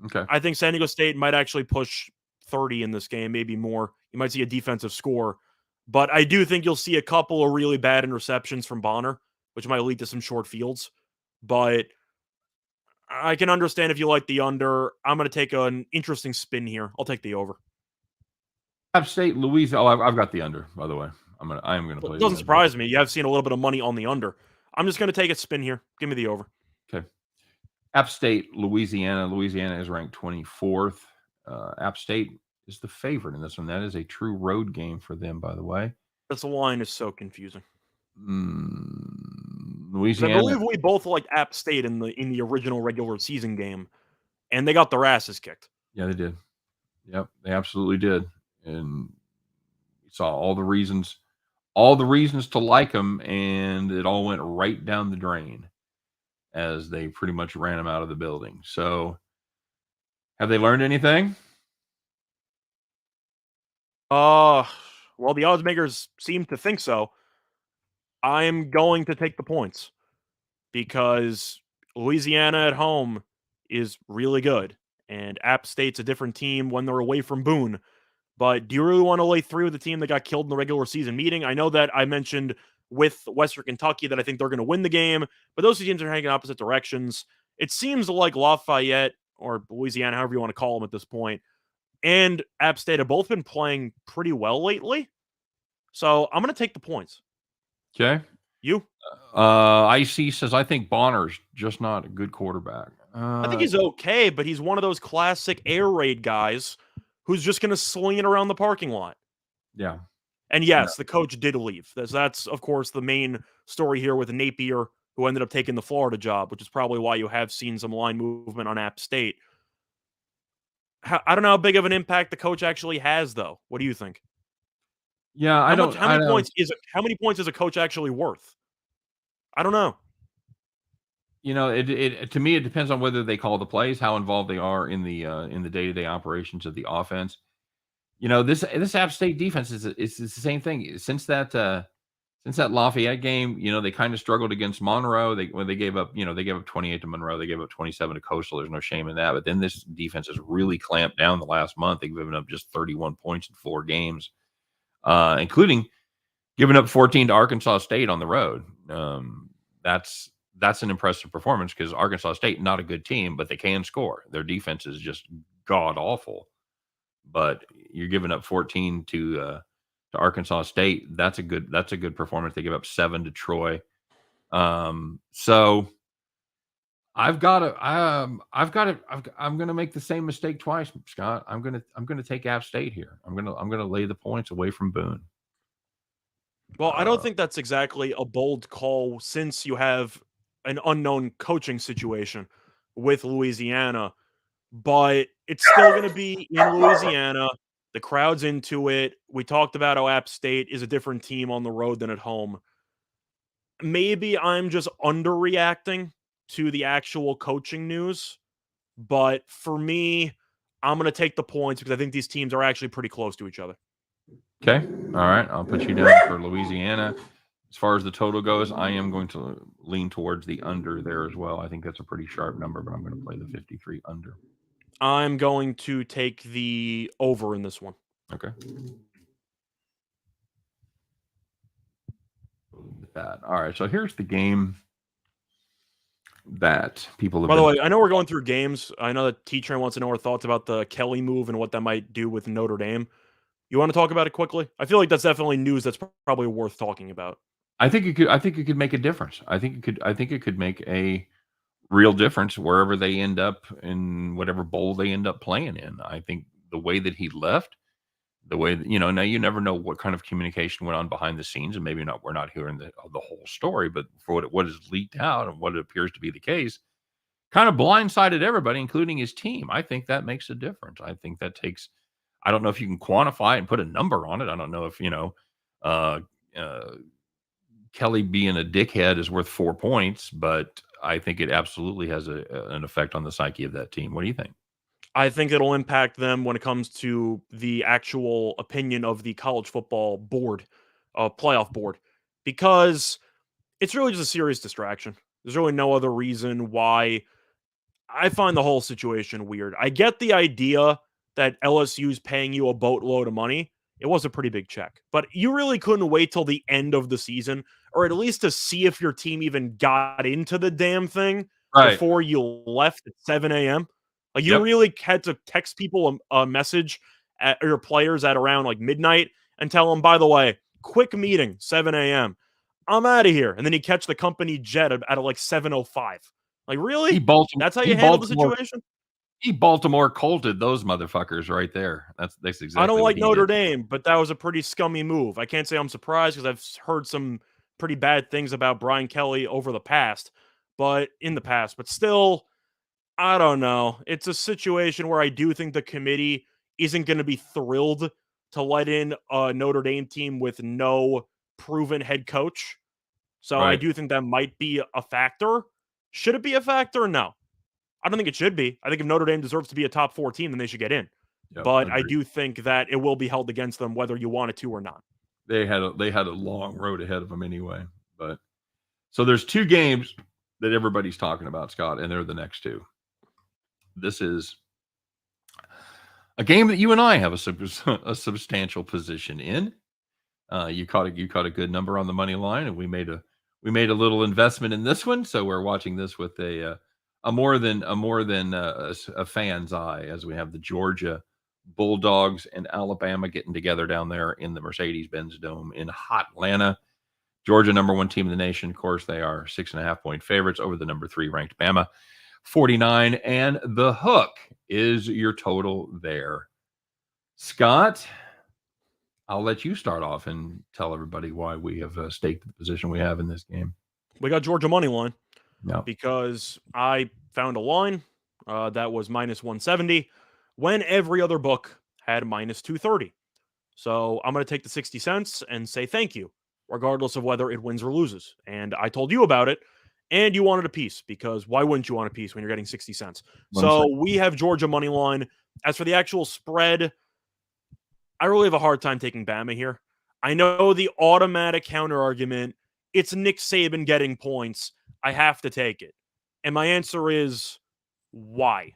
Okay. I think San Diego State might actually push 30 in this game, maybe more. You might see a defensive score. But I do think you'll see a couple of really bad interceptions from Bonner, which might lead to some short fields. But I can understand if you like the under. I'm going to take an interesting spin here. I'll take the over. App State, Louisiana. Oh, I've got the under, by the way. I am going to play. It doesn't surprise me. You have seen a little bit of money on the under. I'm just going to take a spin here. Give me the over. Okay. App State, Louisiana. Louisiana is ranked 24th. App State is the favorite in this one. That is a true road game for them, by the way. This line is so confusing. Louisiana. I believe we both liked App State in the original regular season game, and they got their asses kicked. Yeah, they did. Yep, they absolutely did. And we saw all the reasons to like them, and it all went right down the drain as they pretty much ran them out of the building. So, have they learned anything? Well, the odds makers seem to think so. I'm going to take the points because Louisiana at home is really good, and App State's a different team when they're away from Boone. But do you really want to lay 3 with the team that got killed in the regular season meeting? I know that I mentioned with Western Kentucky that I think they're going to win the game, but those two teams are heading in opposite directions. It seems like Lafayette or Louisiana, however you want to call them at this point, and App State have both been playing pretty well lately. So I'm going to take the points. Okay. You? IC says, I think Bonner's just not a good quarterback. I think he's okay, but he's one of those classic air raid guys who's just going to sling it around the parking lot. Yeah. And yes, the coach did leave. That's, of course, the main story here with Napier, who ended up taking the Florida job, which is probably why you have seen some line movement on App State. I don't know how big of an impact the coach actually has, though. What do you think? Yeah, How many points is a coach actually worth? I don't know. You know, it to me, it depends on whether they call the plays, how involved they are in the day-to-day operations of the offense. You know, this App State defense is the same thing. Since that since that Lafayette game, they kind of struggled against Monroe. When they gave up, they gave up 28 to Monroe. They gave up 27 to Coastal. There's no shame in that. But then this defense has really clamped down the last month. They've given up just 31 points in 4 games, including giving up 14 to Arkansas State on the road. That's an impressive performance because Arkansas State, not a good team, but they can score. Their defense is just god awful. But you're giving up 14 to Arkansas State. That's a good performance. They give up 7 to Troy. So I'm going to make the same mistake twice, Scott. I'm going to take App State here. I'm going to lay the points away from Boone. Well, I don't think that's exactly a bold call since you have an unknown coaching situation with Louisiana, but it's still going to be in Louisiana. The crowd's into it. We talked about how App State is a different team on the road than at home. Maybe I'm just underreacting to the actual coaching news, but for me, I'm going to take the points because I think these teams are actually pretty close to each other. Okay. All right. I'll put you down for Louisiana. As far as the total goes, I am going to lean towards the under there as well. I think that's a pretty sharp number, but I'm going to play the 53 under. I'm going to take the over in this one. Okay. That. All right. So here's the game that people have. By the way, I know we're going through games. I know that T-Train wants to know our thoughts about the Kelly move and what that might do with Notre Dame. You want to talk about it quickly? I feel like that's definitely news that's probably worth talking about. I think it could make a difference. I think it could make a real difference wherever they end up in whatever bowl they end up playing in. I think the way that he left, the way that, now you never know what kind of communication went on behind the scenes, and maybe we're not hearing the whole story, but for what is leaked out and what it appears to be the case, kind of blindsided everybody, including his team. I think that makes a difference. I think that takes. I don't know if you can quantify and put a number on it. I don't know if Kelly being a dickhead is worth 4 points, but I think it absolutely has an effect on the psyche of that team. What do you think? I think it'll impact them when it comes to the actual opinion of the college football board, playoff board, because it's really just a serious distraction. There's really no other reason why. I find the whole situation weird. I get the idea that LSU's paying you a boatload of money. It was a pretty big check, but you really couldn't wait till the end of the season, or at least to see if your team even got into the damn thing before you left at 7 a.m. Like you really had to text people a message at your players at around like midnight and tell them, by the way, quick meeting, 7 a.m. I'm out of here. And then you catch the company jet at like 7:05. Like, really? That's how you handle the situation? He Baltimore colted those motherfuckers right there. That's exactly. I don't like Notre Dame, but that was a pretty scummy move. I can't say I'm surprised because I've heard some pretty bad things about Brian Kelly in the past, but still, I don't know. It's a situation where I do think the committee isn't going to be thrilled to let in a Notre Dame team with no proven head coach. So I do think that might be a factor. Should it be a factor? No. I don't think it should be. I think if Notre Dame deserves to be a top 4 team, then they should get in. But I do think that it will be held against them whether you want it to or not. They had a long road ahead of them anyway. But so there's 2 games that everybody's talking about, Scott, and they're the next 2. This is a game that you and I have a substantial position in. You caught a good number on the money line, and we made a little investment in this one. So we're watching this with a more than a fan's eye, as we have the Georgia Bulldogs and Alabama getting together down there in the Mercedes-Benz Dome in hot Atlanta. Georgia, number 1 team in the nation. Of course, they are 6.5-point favorites over the number 3 ranked Bama, 49, and the hook is your total there. Scott, I'll let you start off and tell everybody why we have staked the position we have in this game. We got Georgia money line. Because I found a line that was minus 170 when every other book had minus 230. So I'm going to take the 60 cents and say thank you, regardless of whether it wins or loses. And I told you about it, and you wanted a piece, because why wouldn't you want a piece when you're getting 60 cents? So we have Georgia money line. As for the actual spread, I really have a hard time taking Bama here. I know the automatic counter argument. It's Nick Saban getting points. I have to take it. And my answer is why?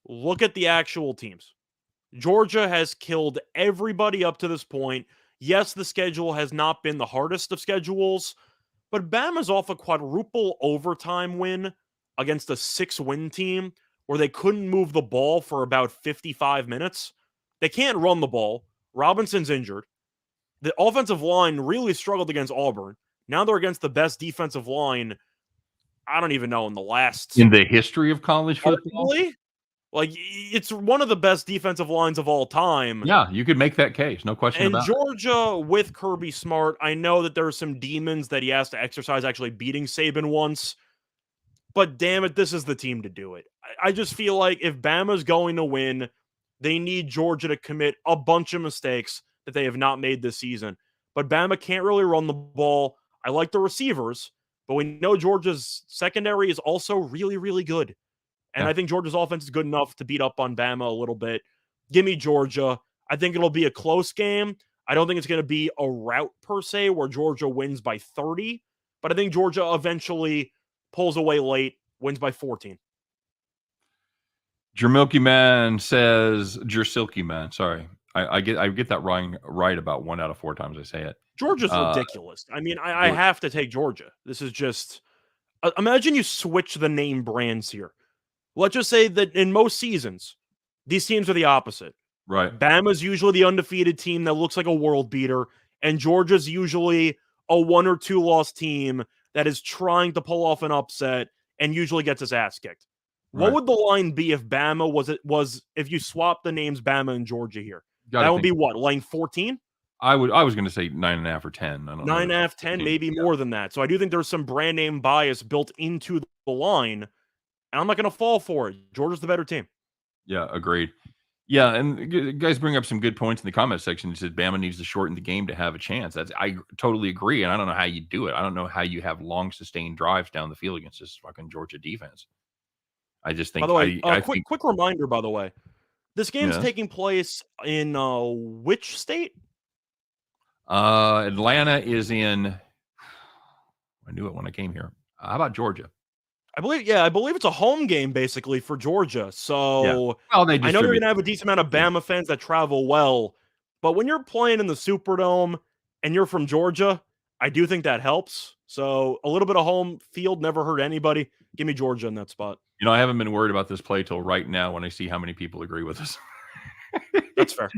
Look at the actual teams. Georgia has killed everybody up to this point. Yes, the schedule has not been the hardest of schedules, but Bama's off a quadruple overtime win against a 6-win team where they couldn't move the ball for about 55 minutes. They can't run the ball. Robinson's injured. The offensive line really struggled against Auburn. Now they're against the best defensive line, I don't even know, in the history of college football. Arguably? Like, it's one of the best defensive lines of all time. Yeah, you could make that case. No question about it. And Georgia, with Kirby Smart, I know that there are some demons that he has to exercise actually beating Saban once. But damn it, this is the team to do it. I just feel like if Bama's going to win, they need Georgia to commit a bunch of mistakes that they have not made this season. But Bama can't really run the ball. I like the receivers, but we know Georgia's secondary is also really, really good. And I think Georgia's offense is good enough to beat up on Bama a little bit. Give me Georgia. I think it'll be a close game. I don't think it's going to be a rout per se where Georgia wins by 30, but I think Georgia eventually pulls away late, wins by 14. Jermilky Man says, Jersilky Man, sorry. I get that right about 1 out of 4 times I say it. Georgia's ridiculous. I mean, I have to take Georgia. This is just, imagine you switch the name brands here. Let's just say that in most seasons, these teams are the opposite. Right. Bama's usually the undefeated team that looks like a world beater, and Georgia's usually a 1 or 2 loss team that is trying to pull off an upset and usually gets his ass kicked. What would the line be if Bama was if you swap the names Bama and Georgia here? That would be what, line 14? I was going to say 9.5 or 10. I don't know. 9.5, 10, maybe more than that. So I do think there's some brand name bias built into the line, and I'm not going to fall for it. Georgia's the better team. Yeah, agreed. Yeah, and you guys bring up some good points in the comment section. You said Bama needs to shorten the game to have a chance. I totally agree, and I don't know how you do it. I don't know how you have long, sustained drives down the field against this fucking Georgia defense. I just think. By the way, quick reminder. By the way, this game's taking place in which state? Atlanta is in. I knew it when I came here. How about Georgia? I believe it's a home game basically for Georgia. So well, I know you're going to have a decent amount of Bama fans that travel well, but when you're playing in the Superdome and you're from Georgia, I do think that helps. So a little bit of home field never hurt anybody. Give me Georgia in that spot. You know, I haven't been worried about this play till right now when I see how many people agree with us. That's fair.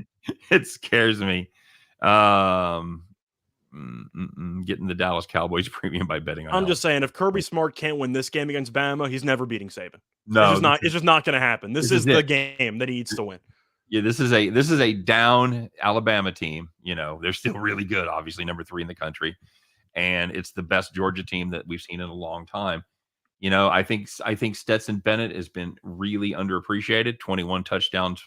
It scares me. Getting the Dallas Cowboys premium by betting on. I'm just saying, if Kirby Smart can't win this game against Bama, he's never beating Saban. No, it's just not going to happen. This is the game that he needs to win. Yeah, this is a down Alabama team. You know, they're still really good, obviously number 3 in the country, and it's the best Georgia team that we've seen in a long time. You know, I think Stetson Bennett has been really underappreciated. 21 touchdowns,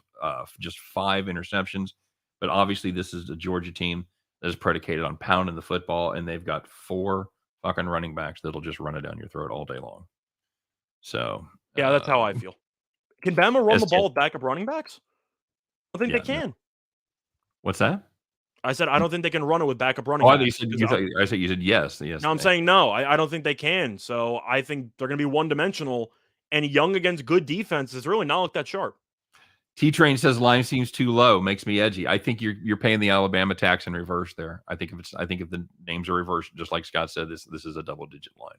just 5 interceptions, but obviously this is a Georgia team that is predicated on pounding the football, and they've got 4 fucking running backs that'll just run it down your throat all day long. So yeah, that's how I feel. Can Bama run the ball with backup running backs? I think they can. No. What's that? I said I don't think they can run it with backup running backs. I said you said yes. Yes. No, I'm saying no. I don't think they can. So I think they're going to be one-dimensional, and young against good defense is really not like that sharp. T-Train says line seems too low, makes me edgy. I think you're paying the Alabama tax in reverse there. I think if the names are reversed, just like Scott said, this is a double-digit line.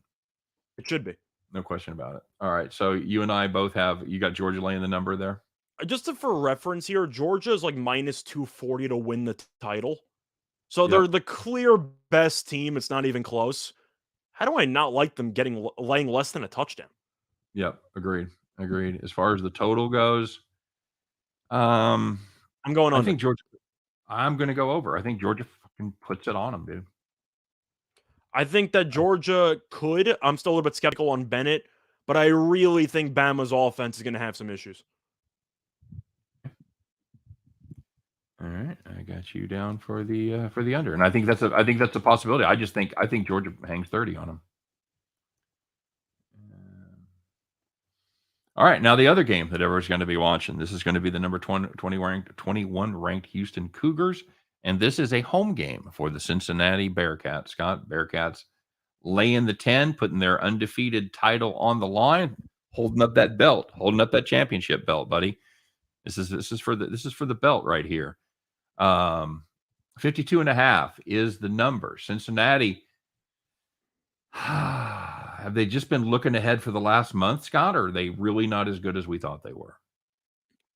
It should be. No question about it. All right, so you and I both you got Georgia laying the number there. Just for reference here, Georgia is like minus 240 to win the title. So they're the clear best team. It's not even close. How do I not like them laying less than a touchdown? Yep, agreed. As far as the total goes, I'm going on. I think Georgia. I'm going to go over. I think Georgia fucking puts it on them, dude. I think that Georgia could. I'm still a little bit skeptical on Bennett, but I really think Bama's offense is going to have some issues. All right, I got you down for the under, and I think that's a possibility. I think Georgia hangs 30 on them. All right, now the other game that everyone's going to be watching. This is going to be the number 21 ranked Houston Cougars And this is a home game for the Cincinnati Bearcats. Scott, Bearcats laying the 10, putting their undefeated title on the line, holding up that belt, holding up that championship belt, buddy. This is for the belt right here. 52.5 is the number. Cincinnati, have they just been looking ahead for the last month, Scott, or are they really not as good as we thought they were?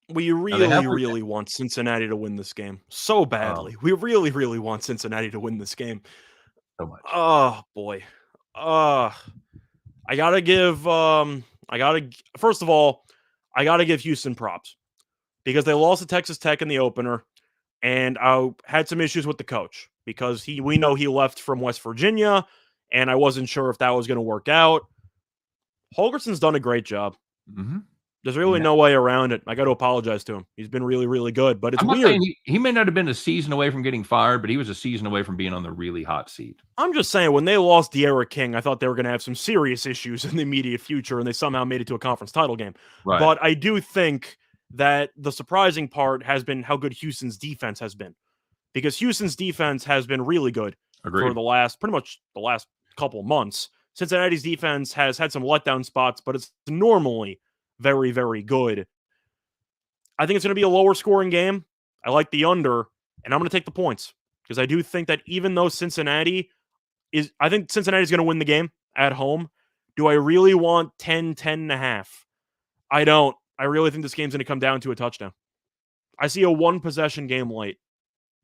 We really want Cincinnati to win this game so badly. We really want Cincinnati to win this game. So much. Oh boy. I gotta give first of all, I gotta give Houston props because they lost to Texas Tech in the opener, and I had some issues with the coach because we know he left from West Virginia, and I wasn't sure if that was going to work out. Holgerson's done a great job. Mm-hmm. There's really no way around it. I got to apologize to him. He's been really good, but it's weird. He may not have been a season away from getting fired, but he was a season away from being on the really hot seat. I'm just saying, when they lost De'Ara King, I thought they were going to have some serious issues in the immediate future, and they somehow made it to a conference title game. Right. But I do think that the surprising part has been how good Houston's defense has been, because Houston's defense has been really good for pretty much the last couple months. Cincinnati's defense has had some letdown spots, but it's normally very good. I think it's going to be a lower scoring game. I like the under, and I'm going to take the points because I do think that even though I think Cincinnati's going to win the game at home. Do I really want 10.5? I don't. I really think this game's going to come down to a touchdown. I see a one possession game late.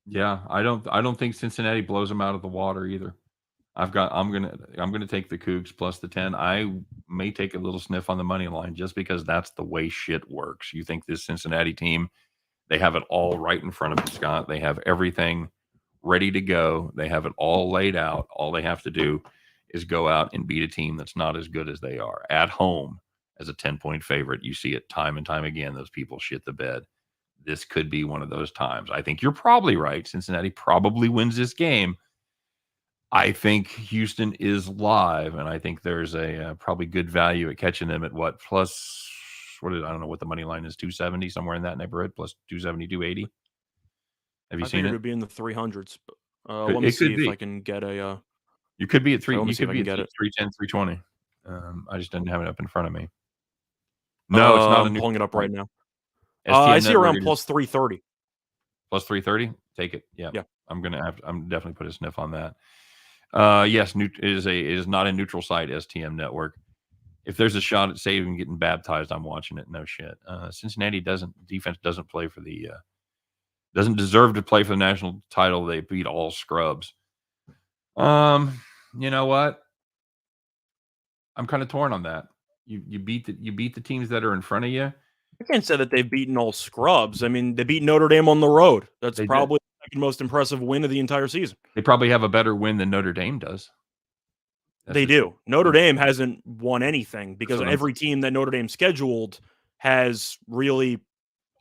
Yeah, I don't think Cincinnati blows them out of the water either. I'm gonna take the Cougs plus the 10. I may take a little sniff on the money line just because that's the way shit works. You think this Cincinnati team, they have it all right in front of them, Scott. They have everything ready to go. They have it all laid out. All they have to do is go out and beat a team that's not as good as they are at home as a 10-point favorite. You see it time and time again. Those people shit the bed. This could be one of those times. I think you're probably right. Cincinnati probably wins this game. I think Houston is live, and I think there's a probably good value at catching them at I don't know what the money line is, 270, somewhere in that neighborhood, plus 270, 280. Have you seen it? It would be in the 300s. Let me see if I can get a. You could be at 3. You could be at 310, 320. I just didn't have it up in front of me. No, it's not. I'm pulling it up right now. I see around plus 330. Plus 330. Take it. Yeah. I'm definitely put a sniff on that. Yes, it is not a neutral site, STM network. If there's a shot at saving getting baptized, I'm watching it. No shit. Cincinnati defense doesn't play for doesn't deserve to play for the national title. They beat all scrubs. You know what? I'm kind of torn on that. You beat the teams that are in front of you. I can't say that they've beaten all scrubs. I mean, they beat Notre Dame on the road. That's probably the second most impressive win of the entire season. They probably have a better win than Notre Dame does. They do. Notre Dame hasn't won anything because every team that Notre Dame scheduled has really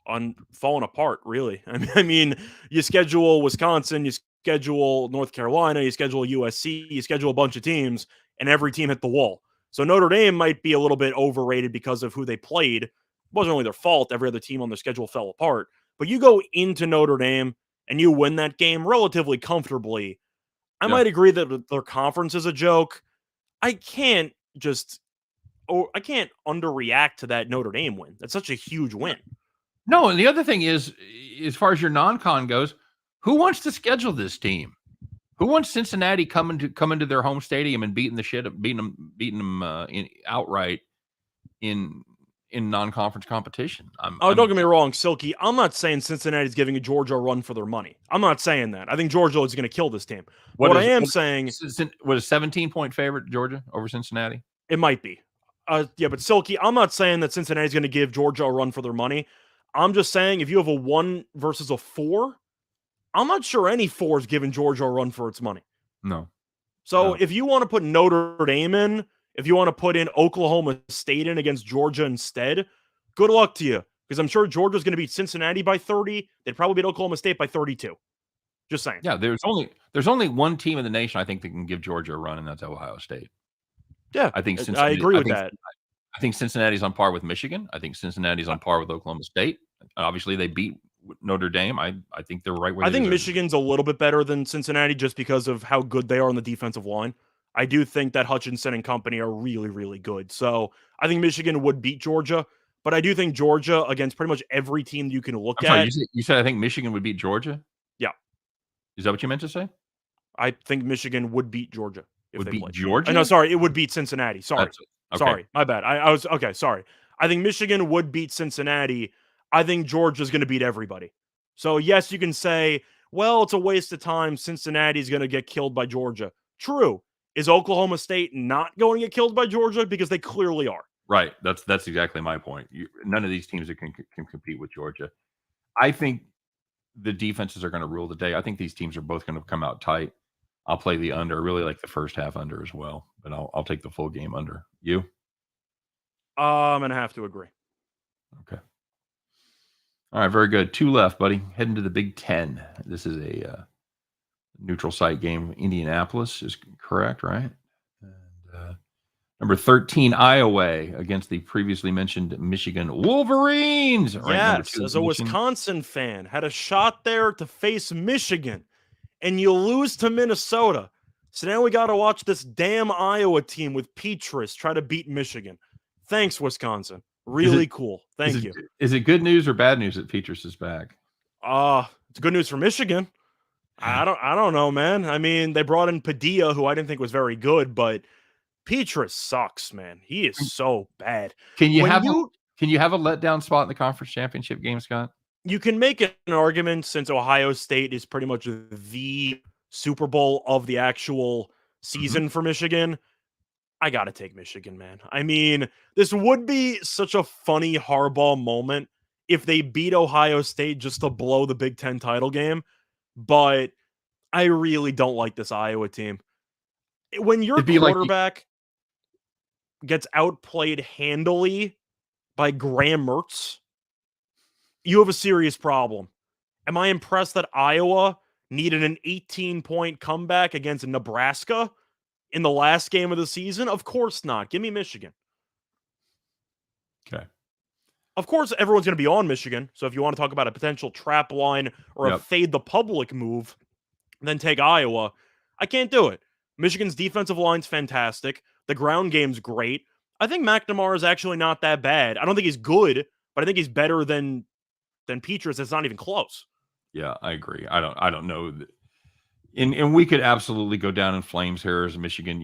fallen apart, really. I mean, you schedule Wisconsin, you schedule North Carolina, you schedule USC, you schedule a bunch of teams, and every team hit the wall. So Notre Dame might be a little bit overrated because of who they played. It wasn't really their fault. Every other team on their schedule fell apart. But you go into Notre Dame and you win that game relatively comfortably. I might agree that their conference is a joke. I can't underreact to that Notre Dame win. That's such a huge win. No, and the other thing is, as far as your non-con goes, who wants to schedule this team? Who wants Cincinnati coming to their home stadium and beating them outright in non-conference competition? Don't get me wrong, Silky. I'm not saying Cincinnati's giving Georgia a run for their money. I'm not saying that. I think Georgia is going to kill this team. What I am saying was a 17-point favorite, Georgia over Cincinnati. It might be. But Silky, I'm not saying that Cincinnati's going to give Georgia a run for their money. I'm just saying if you have a 1 versus a 4, I'm not sure any 4 is giving Georgia a run for its money. No. So if you want to put Notre Dame in, if you want to put in Oklahoma State in against Georgia instead, good luck to you. Because I'm sure Georgia's going to beat Cincinnati by 30. They'd probably beat Oklahoma State by 32. Just saying. Yeah, there's only one team in the nation I think that can give Georgia a run, and that's Ohio State. Yeah, I agree with that. I think Cincinnati's on par with Michigan. I think Cincinnati's on par with Oklahoma State. Obviously, they beat Notre Dame. I think they're right where I they think deserve. Michigan's a little bit better than Cincinnati just because of how good they are on the defensive line. I do think that Hutchinson and company are really, really good. So I think Michigan would beat Georgia, but I do think Georgia against pretty much every team you can look I'm sorry, at. you said I think Michigan would beat Georgia? Yeah, Is that what you meant to say? I think Michigan would beat Georgia if Would they beat played. Georgia? No, sorry, it would beat Cincinnati. Sorry. That's okay. Sorry, my bad. I was okay. Sorry. I think Michigan would beat Cincinnati. I think Georgia's going to beat everybody. So, yes, you can say, well, it's a waste of time. Cincinnati's going to get killed by Georgia. True. Is Oklahoma State not going to get killed by Georgia? Because they clearly are. Right. That's exactly my point. None of these teams can compete with Georgia. I think the defenses are going to rule the day. I think these teams are both going to come out tight. I'll play the under. I really like the first half under as well, but I'll take the full game under. You? I'm going to have to agree. Okay. All right, very good. 2 left, buddy. Heading to the Big Ten. This is a neutral site game. Indianapolis is correct, right? And number 13, Iowa against the previously mentioned Michigan Wolverines. Yes, as a Wisconsin fan, had a shot there to face Michigan, and you lose to Minnesota. So now we got to watch this damn Iowa team with Petrus try to beat Michigan. Thanks, Wisconsin. Really cool. Thank you. Is it good news or bad news that Petrus is back? It's good news for Michigan. I don't know, man. I mean, they brought in Padilla, who I didn't think was very good, but Petrus sucks, man. He is so bad. Can you have a letdown spot in the conference championship game, Scott? You can make an argument since Ohio State is pretty much the Super Bowl of the actual season for Michigan. I got to take Michigan, man. I mean, this would be such a funny Harbaugh moment if they beat Ohio State just to blow the Big Ten title game. But I really don't like this Iowa team. When your quarterback gets outplayed handily by Graham Mertz, you have a serious problem. Am I impressed that Iowa needed an 18-point comeback against Nebraska in the last game of the season? Of course not. Give me Michigan. Okay. Of course, everyone's going to be on Michigan. So if you want to talk about a potential trap line or a fade the public move, then take Iowa. I can't do it. Michigan's defensive line's fantastic. The ground game's great. I think McNamara is actually not that bad. I don't think he's good, but I think he's better than Petrus. It's not even close. Yeah, I agree. I don't know. And we could absolutely go down in flames here as Michigan,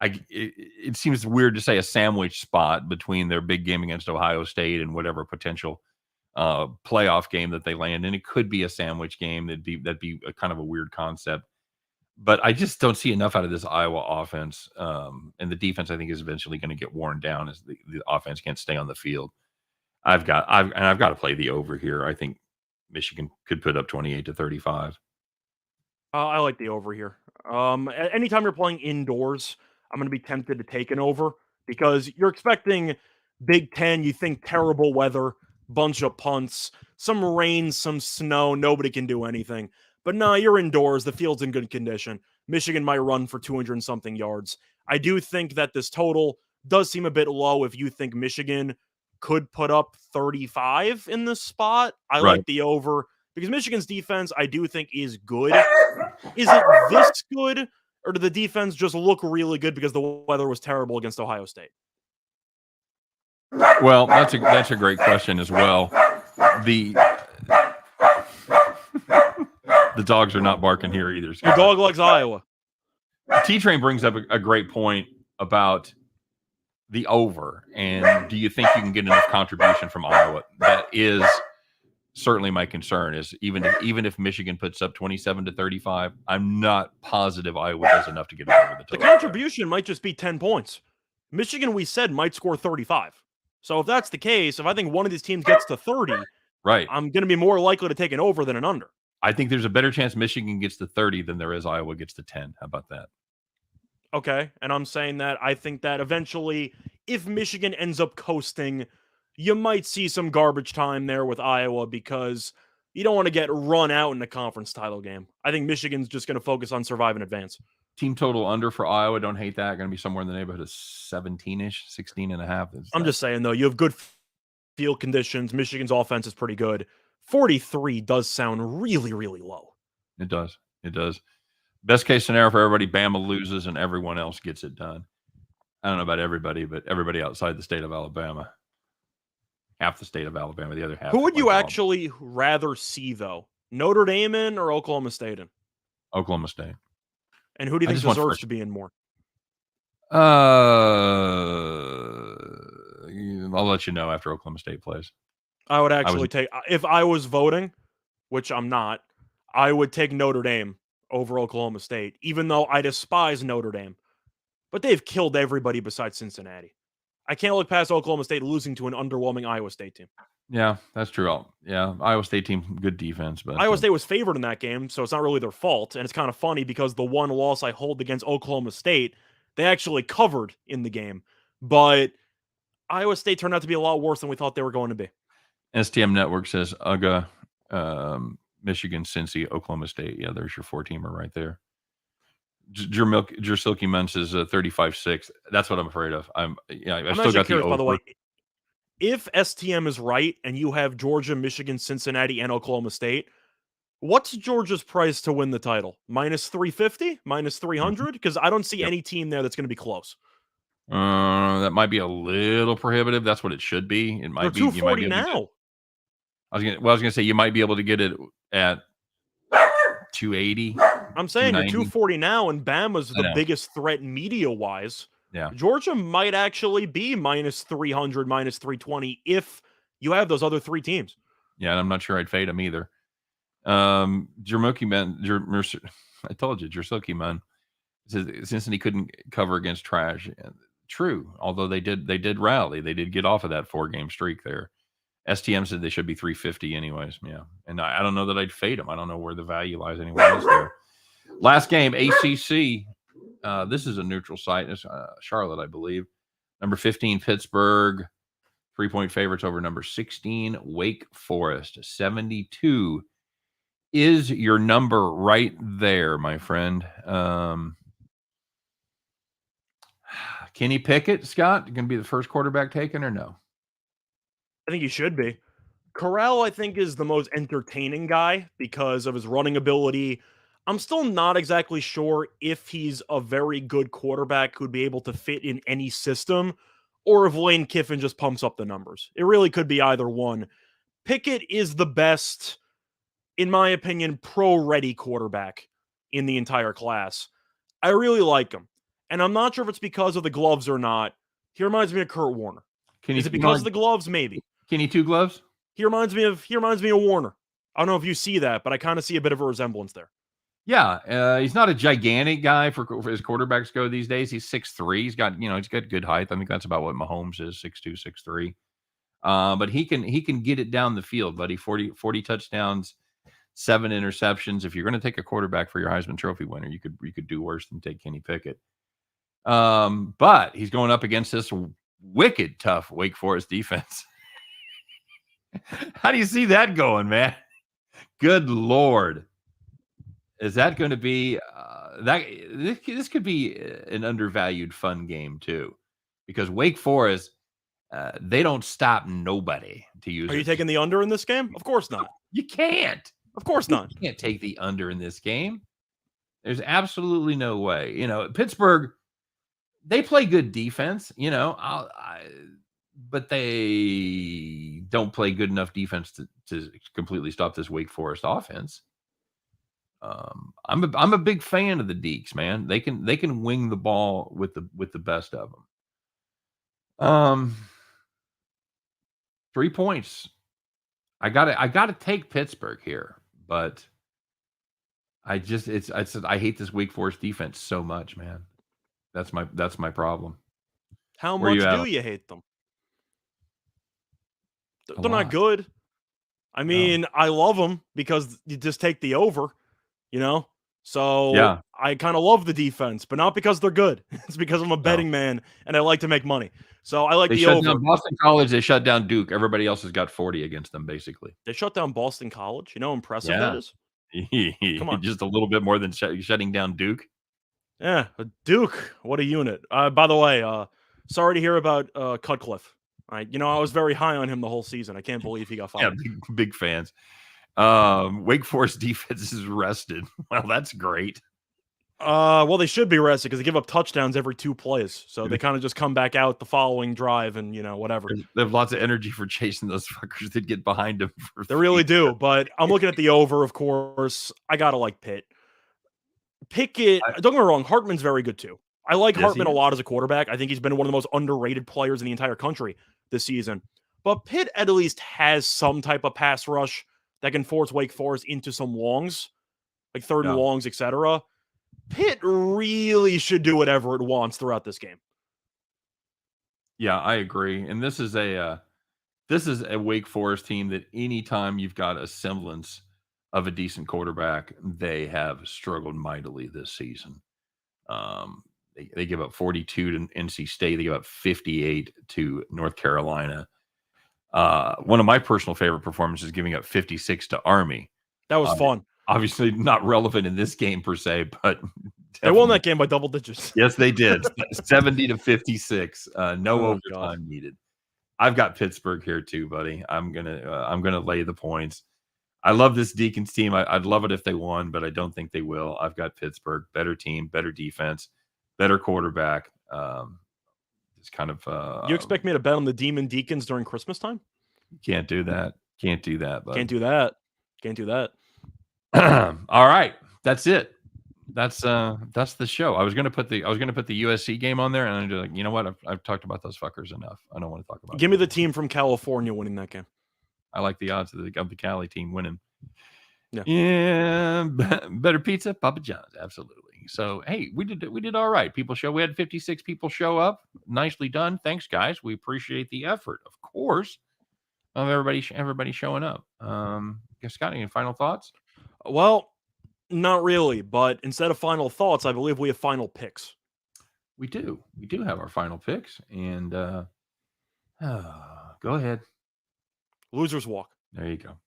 it seems weird to say a sandwich spot between their big game against Ohio State and whatever potential playoff game that they land in. It could be a sandwich game. That'd be a kind of a weird concept. But I just don't see enough out of this Iowa offense. And the defense, I think, is eventually going to get worn down as the offense can't stay on the field. I've got to play the over here. I think Michigan could put up 28-35. I like the over here. Anytime you're playing indoors, I'm going to be tempted to take an over because you're expecting Big Ten. You think terrible weather, bunch of punts, some rain, some snow. Nobody can do anything. But no, you're indoors. The field's in good condition. Michigan might run for 200 and something yards. I do think that this total does seem a bit low if you think Michigan could put up 35 in this spot. I like the over because Michigan's defense, I do think, is good. Is it this good, or did the defense just look really good because the weather was terrible against Ohio State? Well, that's a great question as well. The dogs are not barking here either, Scott. Your dog likes Iowa. T-Train brings up a great point about the over, and do you think you can get enough contribution from Iowa? That is certainly my concern. Is even if Michigan puts up 27-35, I'm not positive Iowa does enough to get it over the total. The contribution might just be 10 points. Michigan, we said, might score 35. So if that's the case, if I think one of these teams gets to 30, right, I'm going to be more likely to take an over than an under. I think there's a better chance Michigan gets to 30 than there is Iowa gets to 10. How about that? Okay, and I'm saying that I think that eventually, if Michigan ends up coasting, you might see some garbage time there with Iowa because you don't want to get run out in the conference title game. I think Michigan's just going to focus on survive and advance. Team total under for Iowa, don't hate that. Going to be somewhere in the neighborhood of 17-ish, 16 and a half. I'm just saying, though, you have good field conditions. Michigan's offense is pretty good. 43 does sound really, really low. It does. It does. Best case scenario for everybody, Bama loses and everyone else gets it done. I don't know about everybody, but everybody outside the state of Alabama. Half the state of Alabama, the other half. Who would you like actually rather see, though? Notre Dame in or Oklahoma State in? Oklahoma State. And who do you think deserves to be in more? I'll let you know after Oklahoma State plays. I would actually take, if I was voting, which I'm not, I would take Notre Dame over Oklahoma State, even though I despise Notre Dame. But they've killed everybody besides Cincinnati. I can't look past Oklahoma State losing to an underwhelming Iowa State team. Yeah, that's true. Yeah, Iowa State team, good defense. But Iowa State was favored in that game, so it's not really their fault. And it's kind of funny because the one loss I hold against Oklahoma State, they actually covered in the game. But Iowa State turned out to be a lot worse than we thought they were going to be. STM Network says UGA, Michigan, Cincy, Oklahoma State. Yeah, there's your 4-teamer right there. Silky Munn says 35-6. That's what I'm afraid of. I still got the over. By the way, if STM is right and you have Georgia, Michigan, Cincinnati, and Oklahoma State, what's Georgia's price to win the title? Minus 350? Minus 300? Because I don't see any team there that's going to be close. That might be a little prohibitive. That's what it should be. It might be 240 now. I was gonna say you might be able to get it at 280. I'm saying you're 240 now, and Bama's the biggest threat media-wise. Yeah. Georgia might actually be minus 300, minus 320 if you have those other three teams. Yeah, and I'm not sure I'd fade them either. Jermoki Man, I told you, Jersilky Man says Cincinnati couldn't cover against trash. True, although they did rally. They did get off of that 4-game streak there. STM said they should be 350 anyways. Yeah, and I don't know that I'd fade them. I don't know where the value lies anywhere else there. Last game, ACC. This is a neutral site. It's Charlotte, I believe. Number 15, Pittsburgh. 3-point favorites over number 16, Wake Forest. 72 is your number right there, my friend. Kenny Pickett, Scott, going to be the first quarterback taken or no? I think he should be. Corral, I think, is the most entertaining guy because of his running ability. I'm still not exactly sure if he's a very good quarterback who'd be able to fit in any system or if Lane Kiffin just pumps up the numbers. It really could be either one. Pickett is the best, in my opinion, pro-ready quarterback in the entire class. I really like him. And I'm not sure if it's because of the gloves or not. He reminds me of Kurt Warner. Is it because of the gloves? Maybe. Kenny Two Gloves? He reminds me of Warner. I don't know if you see that, but I kind of see a bit of a resemblance there. Yeah, he's not a gigantic guy for his quarterbacks go these days. He's 6'3". He's got good height. I think that's about what Mahomes is, 6'2", 6'3". But he can get it down the field, buddy. 40 touchdowns, 7 interceptions. If you're going to take a quarterback for your Heisman Trophy winner, you could do worse than take Kenny Pickett. But he's going up against this wicked tough Wake Forest defense. How do you see that going, man? Good Lord. Is that going to be this could be an undervalued fun game too, because Wake Forest they don't stop nobody to use. Are you taking the under in this game? Of course not. You can't. Of course not. You can't take the under in this game. There's absolutely no way. Pittsburgh, they play good defense. But they don't play good enough defense to completely stop this Wake Forest offense. I'm a big fan of the Deeks, man. They can wing the ball with the best of them. 3 points. I gotta take Pittsburgh here, but I hate this Wake Forest defense so much, man. That's my problem. How much do you hate them? They're not good. I mean, I love them because you just take the over, So yeah. I kind of love the defense, but not because they're good. It's because I'm a betting man and I like to make money. So I like the over. Down Boston College, they shut down Duke. Everybody else has got 40 against them, basically. They shut down Boston College. You know how impressive that is? Come on. Just a little bit more than shutting down Duke. Yeah, Duke. What a unit. By the way, sorry to hear about Cutcliffe. I was very high on him the whole season. I can't believe he got Yeah, fired. big fans. Wake Forest defense is rested. Well, that's great. Well, they should be rested because they give up touchdowns every 2 plays. So they kind of just come back out the following drive and, whatever. They have lots of energy for chasing those fuckers that get behind them. They really do. But I'm looking at the over, of course. I got to like Pitt. Pickett, don't get me wrong, Hartman's very good too. I like Hartman a lot as a quarterback. I think he's been one of the most underrated players in the entire country this season. But Pitt at least has some type of pass rush that can force Wake Forest into some longs, like third and longs, etc. Pitt really should do whatever it wants throughout this game. Yeah, I agree. And this is a Wake Forest team that anytime you've got a semblance of a decent quarterback, they have struggled mightily this season. They give up 42 to NC State. They give up 58 to North Carolina. One of my personal favorite performances is giving up 56 to Army. That was fun. Obviously not relevant in this game per se, but they won that game by double digits. Yes, they did. 70 to 56. No overtime needed. I've got Pittsburgh here too, buddy. I'm gonna lay the points. I love this Deacons team. I'd love it if they won, but I don't think they will. I've got Pittsburgh, better team, better defense, better quarterback. It's kind of. You expect me to bet on the Demon Deacons during Christmas time? Can't do that. Can't do that. Bud. Can't do that. Can't do that. All right, that's it. That's the show. I was gonna put the USC game on there, and I'm just like, you know what? I've talked about those fuckers enough. I don't want to talk about. Give me the team from California winning that game. I like the odds of the Cali team winning. Yeah, better pizza, Papa John's, absolutely. So hey, we did all right. We had 56 people show up. Nicely done. Thanks, guys. We appreciate the effort, of course, of everybody showing up. Scott, any final thoughts? Well, not really, but instead of final thoughts, I believe we have final picks. We do have our final picks, and go ahead. Losers walk. There you go.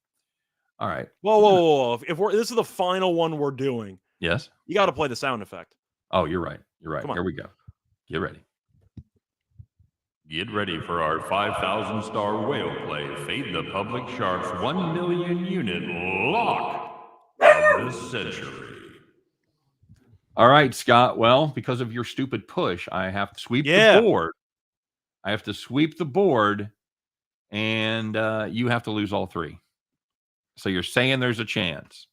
All right. Whoa. If this is the final one we're doing, yes, you got to play the sound effect. Oh, you're right. Here we go. Get ready. Get ready for our 5,000 star whale play. Fade the Public Sharks 1 million unit lock of the century. All right, Scott. Well, because of your stupid push, I have to sweep the board. And you have to lose all 3. So you're saying there's a chance.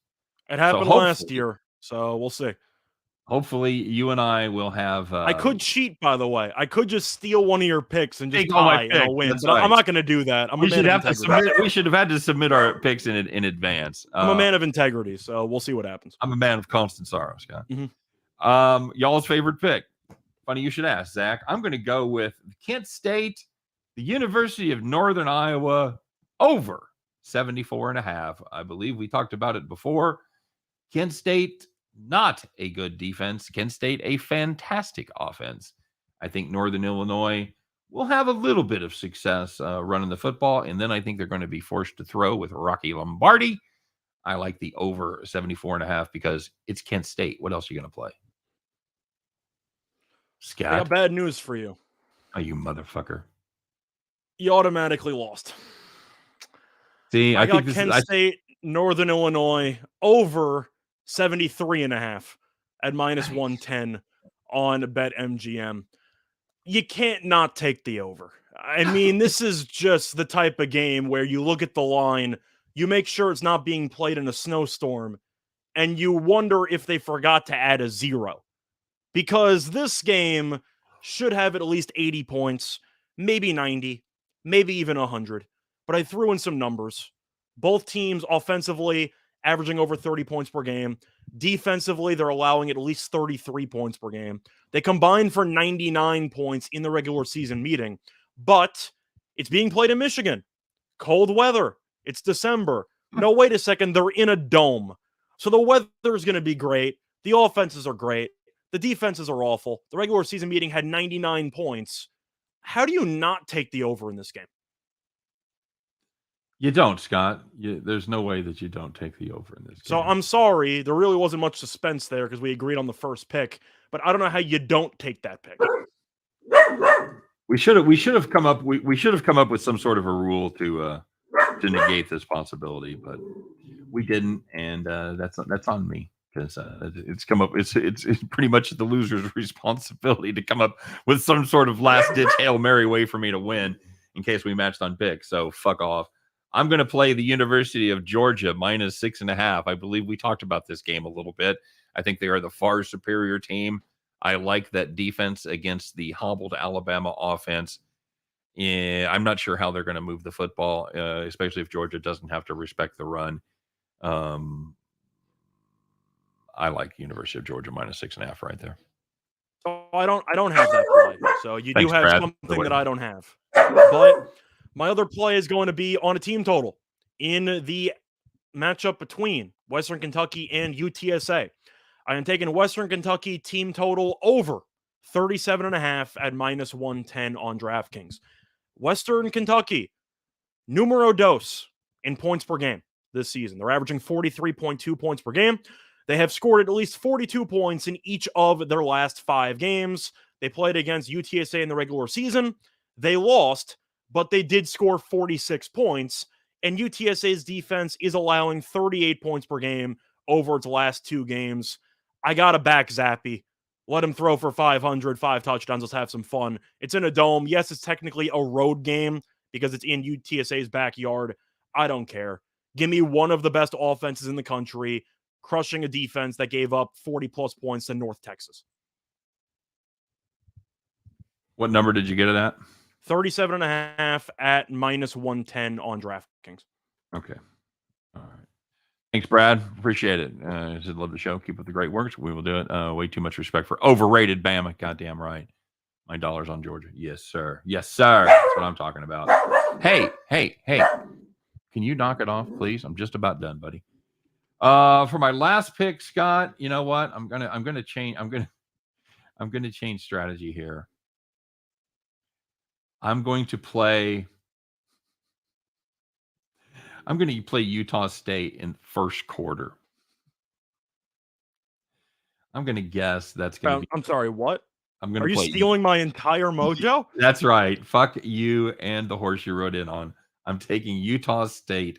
It happened last year, so we'll see. Hopefully, you and I will have. I could cheat, by the way. I could just steal one of your picks and just tie and I'll win. But I'm not going to do that. We should have had to submit our picks in advance. I'm a man of integrity, so we'll see what happens. I'm a man of constant sorrow, Scott. Mm-hmm. Y'all's favorite pick. Funny you should ask, Zach. I'm going to go with Kent State, the University of Northern Iowa, over 74.5. I believe we talked about it before. Kent State, not a good defense. Kent State, a fantastic offense. I think Northern Illinois will have a little bit of success running the football, and then I think they're going to be forced to throw with Rocky Lombardi. I like the over 74.5 because it's Kent State. What else are you going to play? Scott? I got bad news for you. Oh, you motherfucker. You automatically lost. See, I got Kent State, Northern Illinois, over 73.5 at minus 110 on BetMGM. You can't not take the over. I mean, this is just the type of game where you look at the line, you make sure it's not being played in a snowstorm, and you wonder if they forgot to add a 0. Because this game should have at least 80 points, maybe 90, maybe even 100. But I threw in some numbers. Both teams offensively averaging over 30 points per game. Defensively, they're allowing at least 33 points per game. They combined for 99 points in the regular season meeting. But it's being played in Michigan. Cold weather. It's December. No, wait a second. They're in a dome. So the weather is going to be great. The offenses are great. The defenses are awful. The regular season meeting had 99 points. How do you not take the over in this game? You don't, Scott. There's no way that you don't take the over in this game. So I'm sorry. There really wasn't much suspense there because we agreed on the first pick. But I don't know how you don't take that pick. We should have come up with some sort of a rule to negate this possibility, but we didn't, and that's on me because it's come up. It's pretty much the loser's responsibility to come up with some sort of last ditch Hail Mary way for me to win in case we matched on pick. So fuck off. I'm going to play the University of Georgia minus 6.5. I believe we talked about this game a little bit. I think they are the far superior team. I like that defense against the hobbled Alabama offense. I'm not sure how they're going to move the football, especially if Georgia doesn't have to respect the run. I like University of Georgia minus 6.5 right there. So I don't have that play. So you Thanks, do have Brad, something that I don't have. But my other play is going to be on a team total in the matchup between Western Kentucky and UTSA. I am taking Western Kentucky team total over 37.5 at minus 110 on DraftKings. Western Kentucky, numero dos in points per game this season. They're averaging 43.2 points per game. They have scored at least 42 points in each of their last 5 games. They played against UTSA in the regular season. They lost, but they did score 46 points. And UTSA's defense is allowing 38 points per game over its last 2 games. I got to back Zappy. Let him throw for 500, 5 touchdowns. Let's have some fun. It's in a dome. Yes, it's technically a road game because it's in UTSA's backyard. I don't care. Give me one of the best offenses in the country, crushing a defense that gave up 40-plus points to North Texas. What number did you get it at? 37.5 at minus 110 on DraftKings. Okay. All right. Thanks, Brad. Appreciate it. I just love the show. Keep up the great work. We will do it. Way too much respect for overrated Bama. Goddamn right. My $1 on Georgia. Yes, sir. Yes, sir. That's what I'm talking about. Hey. Can you knock it off, please? I'm just about done, buddy. For my last pick, Scott, you know what? I'm gonna change strategy here. I'm going to play Utah State in first quarter. I'm going to guess that's going to be... I'm sorry, what? Are you stealing my entire mojo? That's right. Fuck you and the horse you rode in on. I'm taking Utah State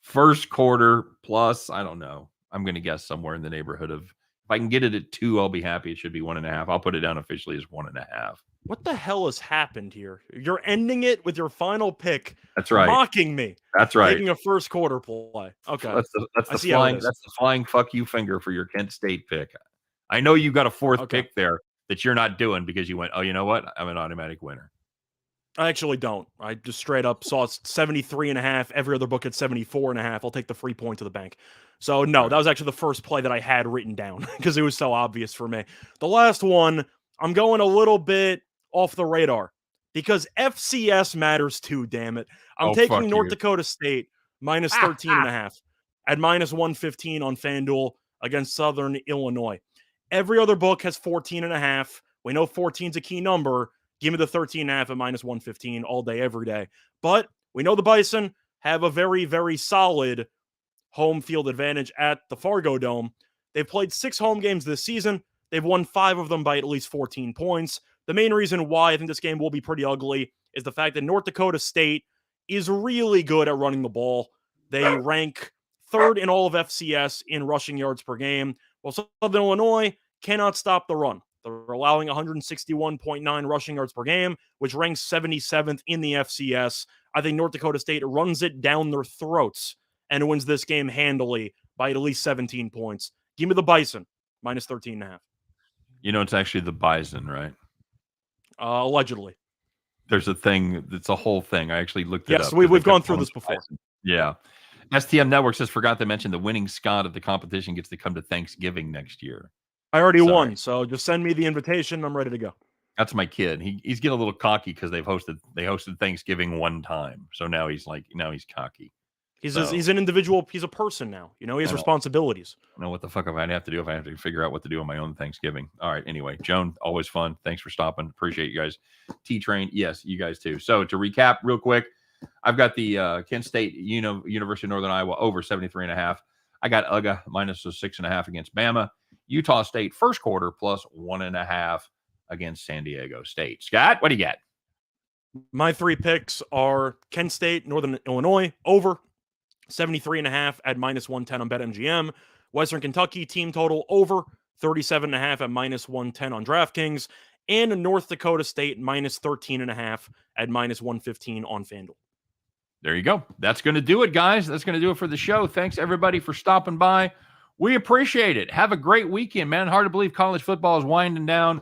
first quarter plus, I don't know. I'm going to guess somewhere in the neighborhood of... If I can get it at 2, I'll be happy. It should be 1.5. I'll put it down officially as 1.5. What the hell has happened here? You're ending it with your final pick. That's right. Mocking me. That's right. Taking a first quarter play. Okay. That's the flying fuck you finger for your Kent State pick. I know you got a 4th pick there that you're not doing because you went, oh, you know what? I'm an automatic winner. I actually don't. I just straight up saw 73.5. Every other book at 74.5. I'll take the free point to the bank. So no, that was actually the first play that I had written down because it was so obvious for me. The last one, I'm going a little bit off the radar because FCS matters too, damn it. I'm taking North Dakota State minus 13.5 at minus 115 on FanDuel against Southern Illinois. Every other book has 14.5. We know 14 is a key number. Give me the 13.5 at minus 115 all day, every day. But we know the Bison have a very, very solid home field advantage at the Fargo Dome. They've played 6 home games this season. They've won 5 of them by at least 14 points. The main reason why I think this game will be pretty ugly is the fact that North Dakota State is really good at running the ball. They rank 3rd in all of FCS in rushing yards per game, while Southern Illinois cannot stop the run. They're allowing 161.9 rushing yards per game, which ranks 77th in the FCS. I think North Dakota State runs it down their throats and wins this game handily by at least 17 points. Give me the Bison, minus 13.5. You know, it's actually the Bison, right? Allegedly. There's a thing. It's a whole thing. I actually looked it up. Yes, we've gone through this before. Bison. Yeah. STM Network says, forgot to mention the winning Scott of the competition gets to come to Thanksgiving next year. I already won, so just send me the invitation. I'm ready to go. That's my kid. He's getting a little cocky because they hosted Thanksgiving one time. So now he's cocky. He's an individual. He's a person now. You know, he has responsibilities. I know what the fuck I'd have to do if I have to figure out what to do on my own Thanksgiving. All right. Anyway, Joan, always fun. Thanks for stopping. Appreciate you guys. T-Train. Yes, you guys too. So to recap real quick, I've got the Kent State University of Northern Iowa over 73.5. I got UGA minus 6.5 against Bama. Utah State first quarter plus 1.5 against San Diego State. Scott, what do you got? My 3 picks are Kent State, Northern Illinois, over 73.5 at -110 on BetMGM. Western Kentucky team total over 37.5 at -110 on DraftKings. And North Dakota State -13.5 at -115 on FanDuel. There you go. That's going to do it, guys. That's going to do it for the show. Thanks, everybody, for stopping by. We appreciate it. Have a great weekend, man. Hard to believe college football is winding down,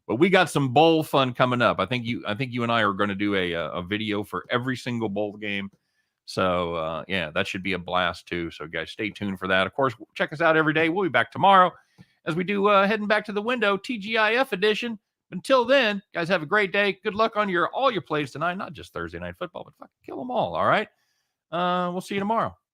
but we got some bowl fun coming up. I think you and I are going to do a video for every single bowl game. So, yeah, that should be a blast, too. So, guys, stay tuned for that. Of course, check us out every day. We'll be back tomorrow as we do Heading Back to the Window, TGIF edition. Until then, guys, have a great day. Good luck on all your plays tonight. Not just Thursday Night Football, but fucking kill them all right? We'll see you tomorrow.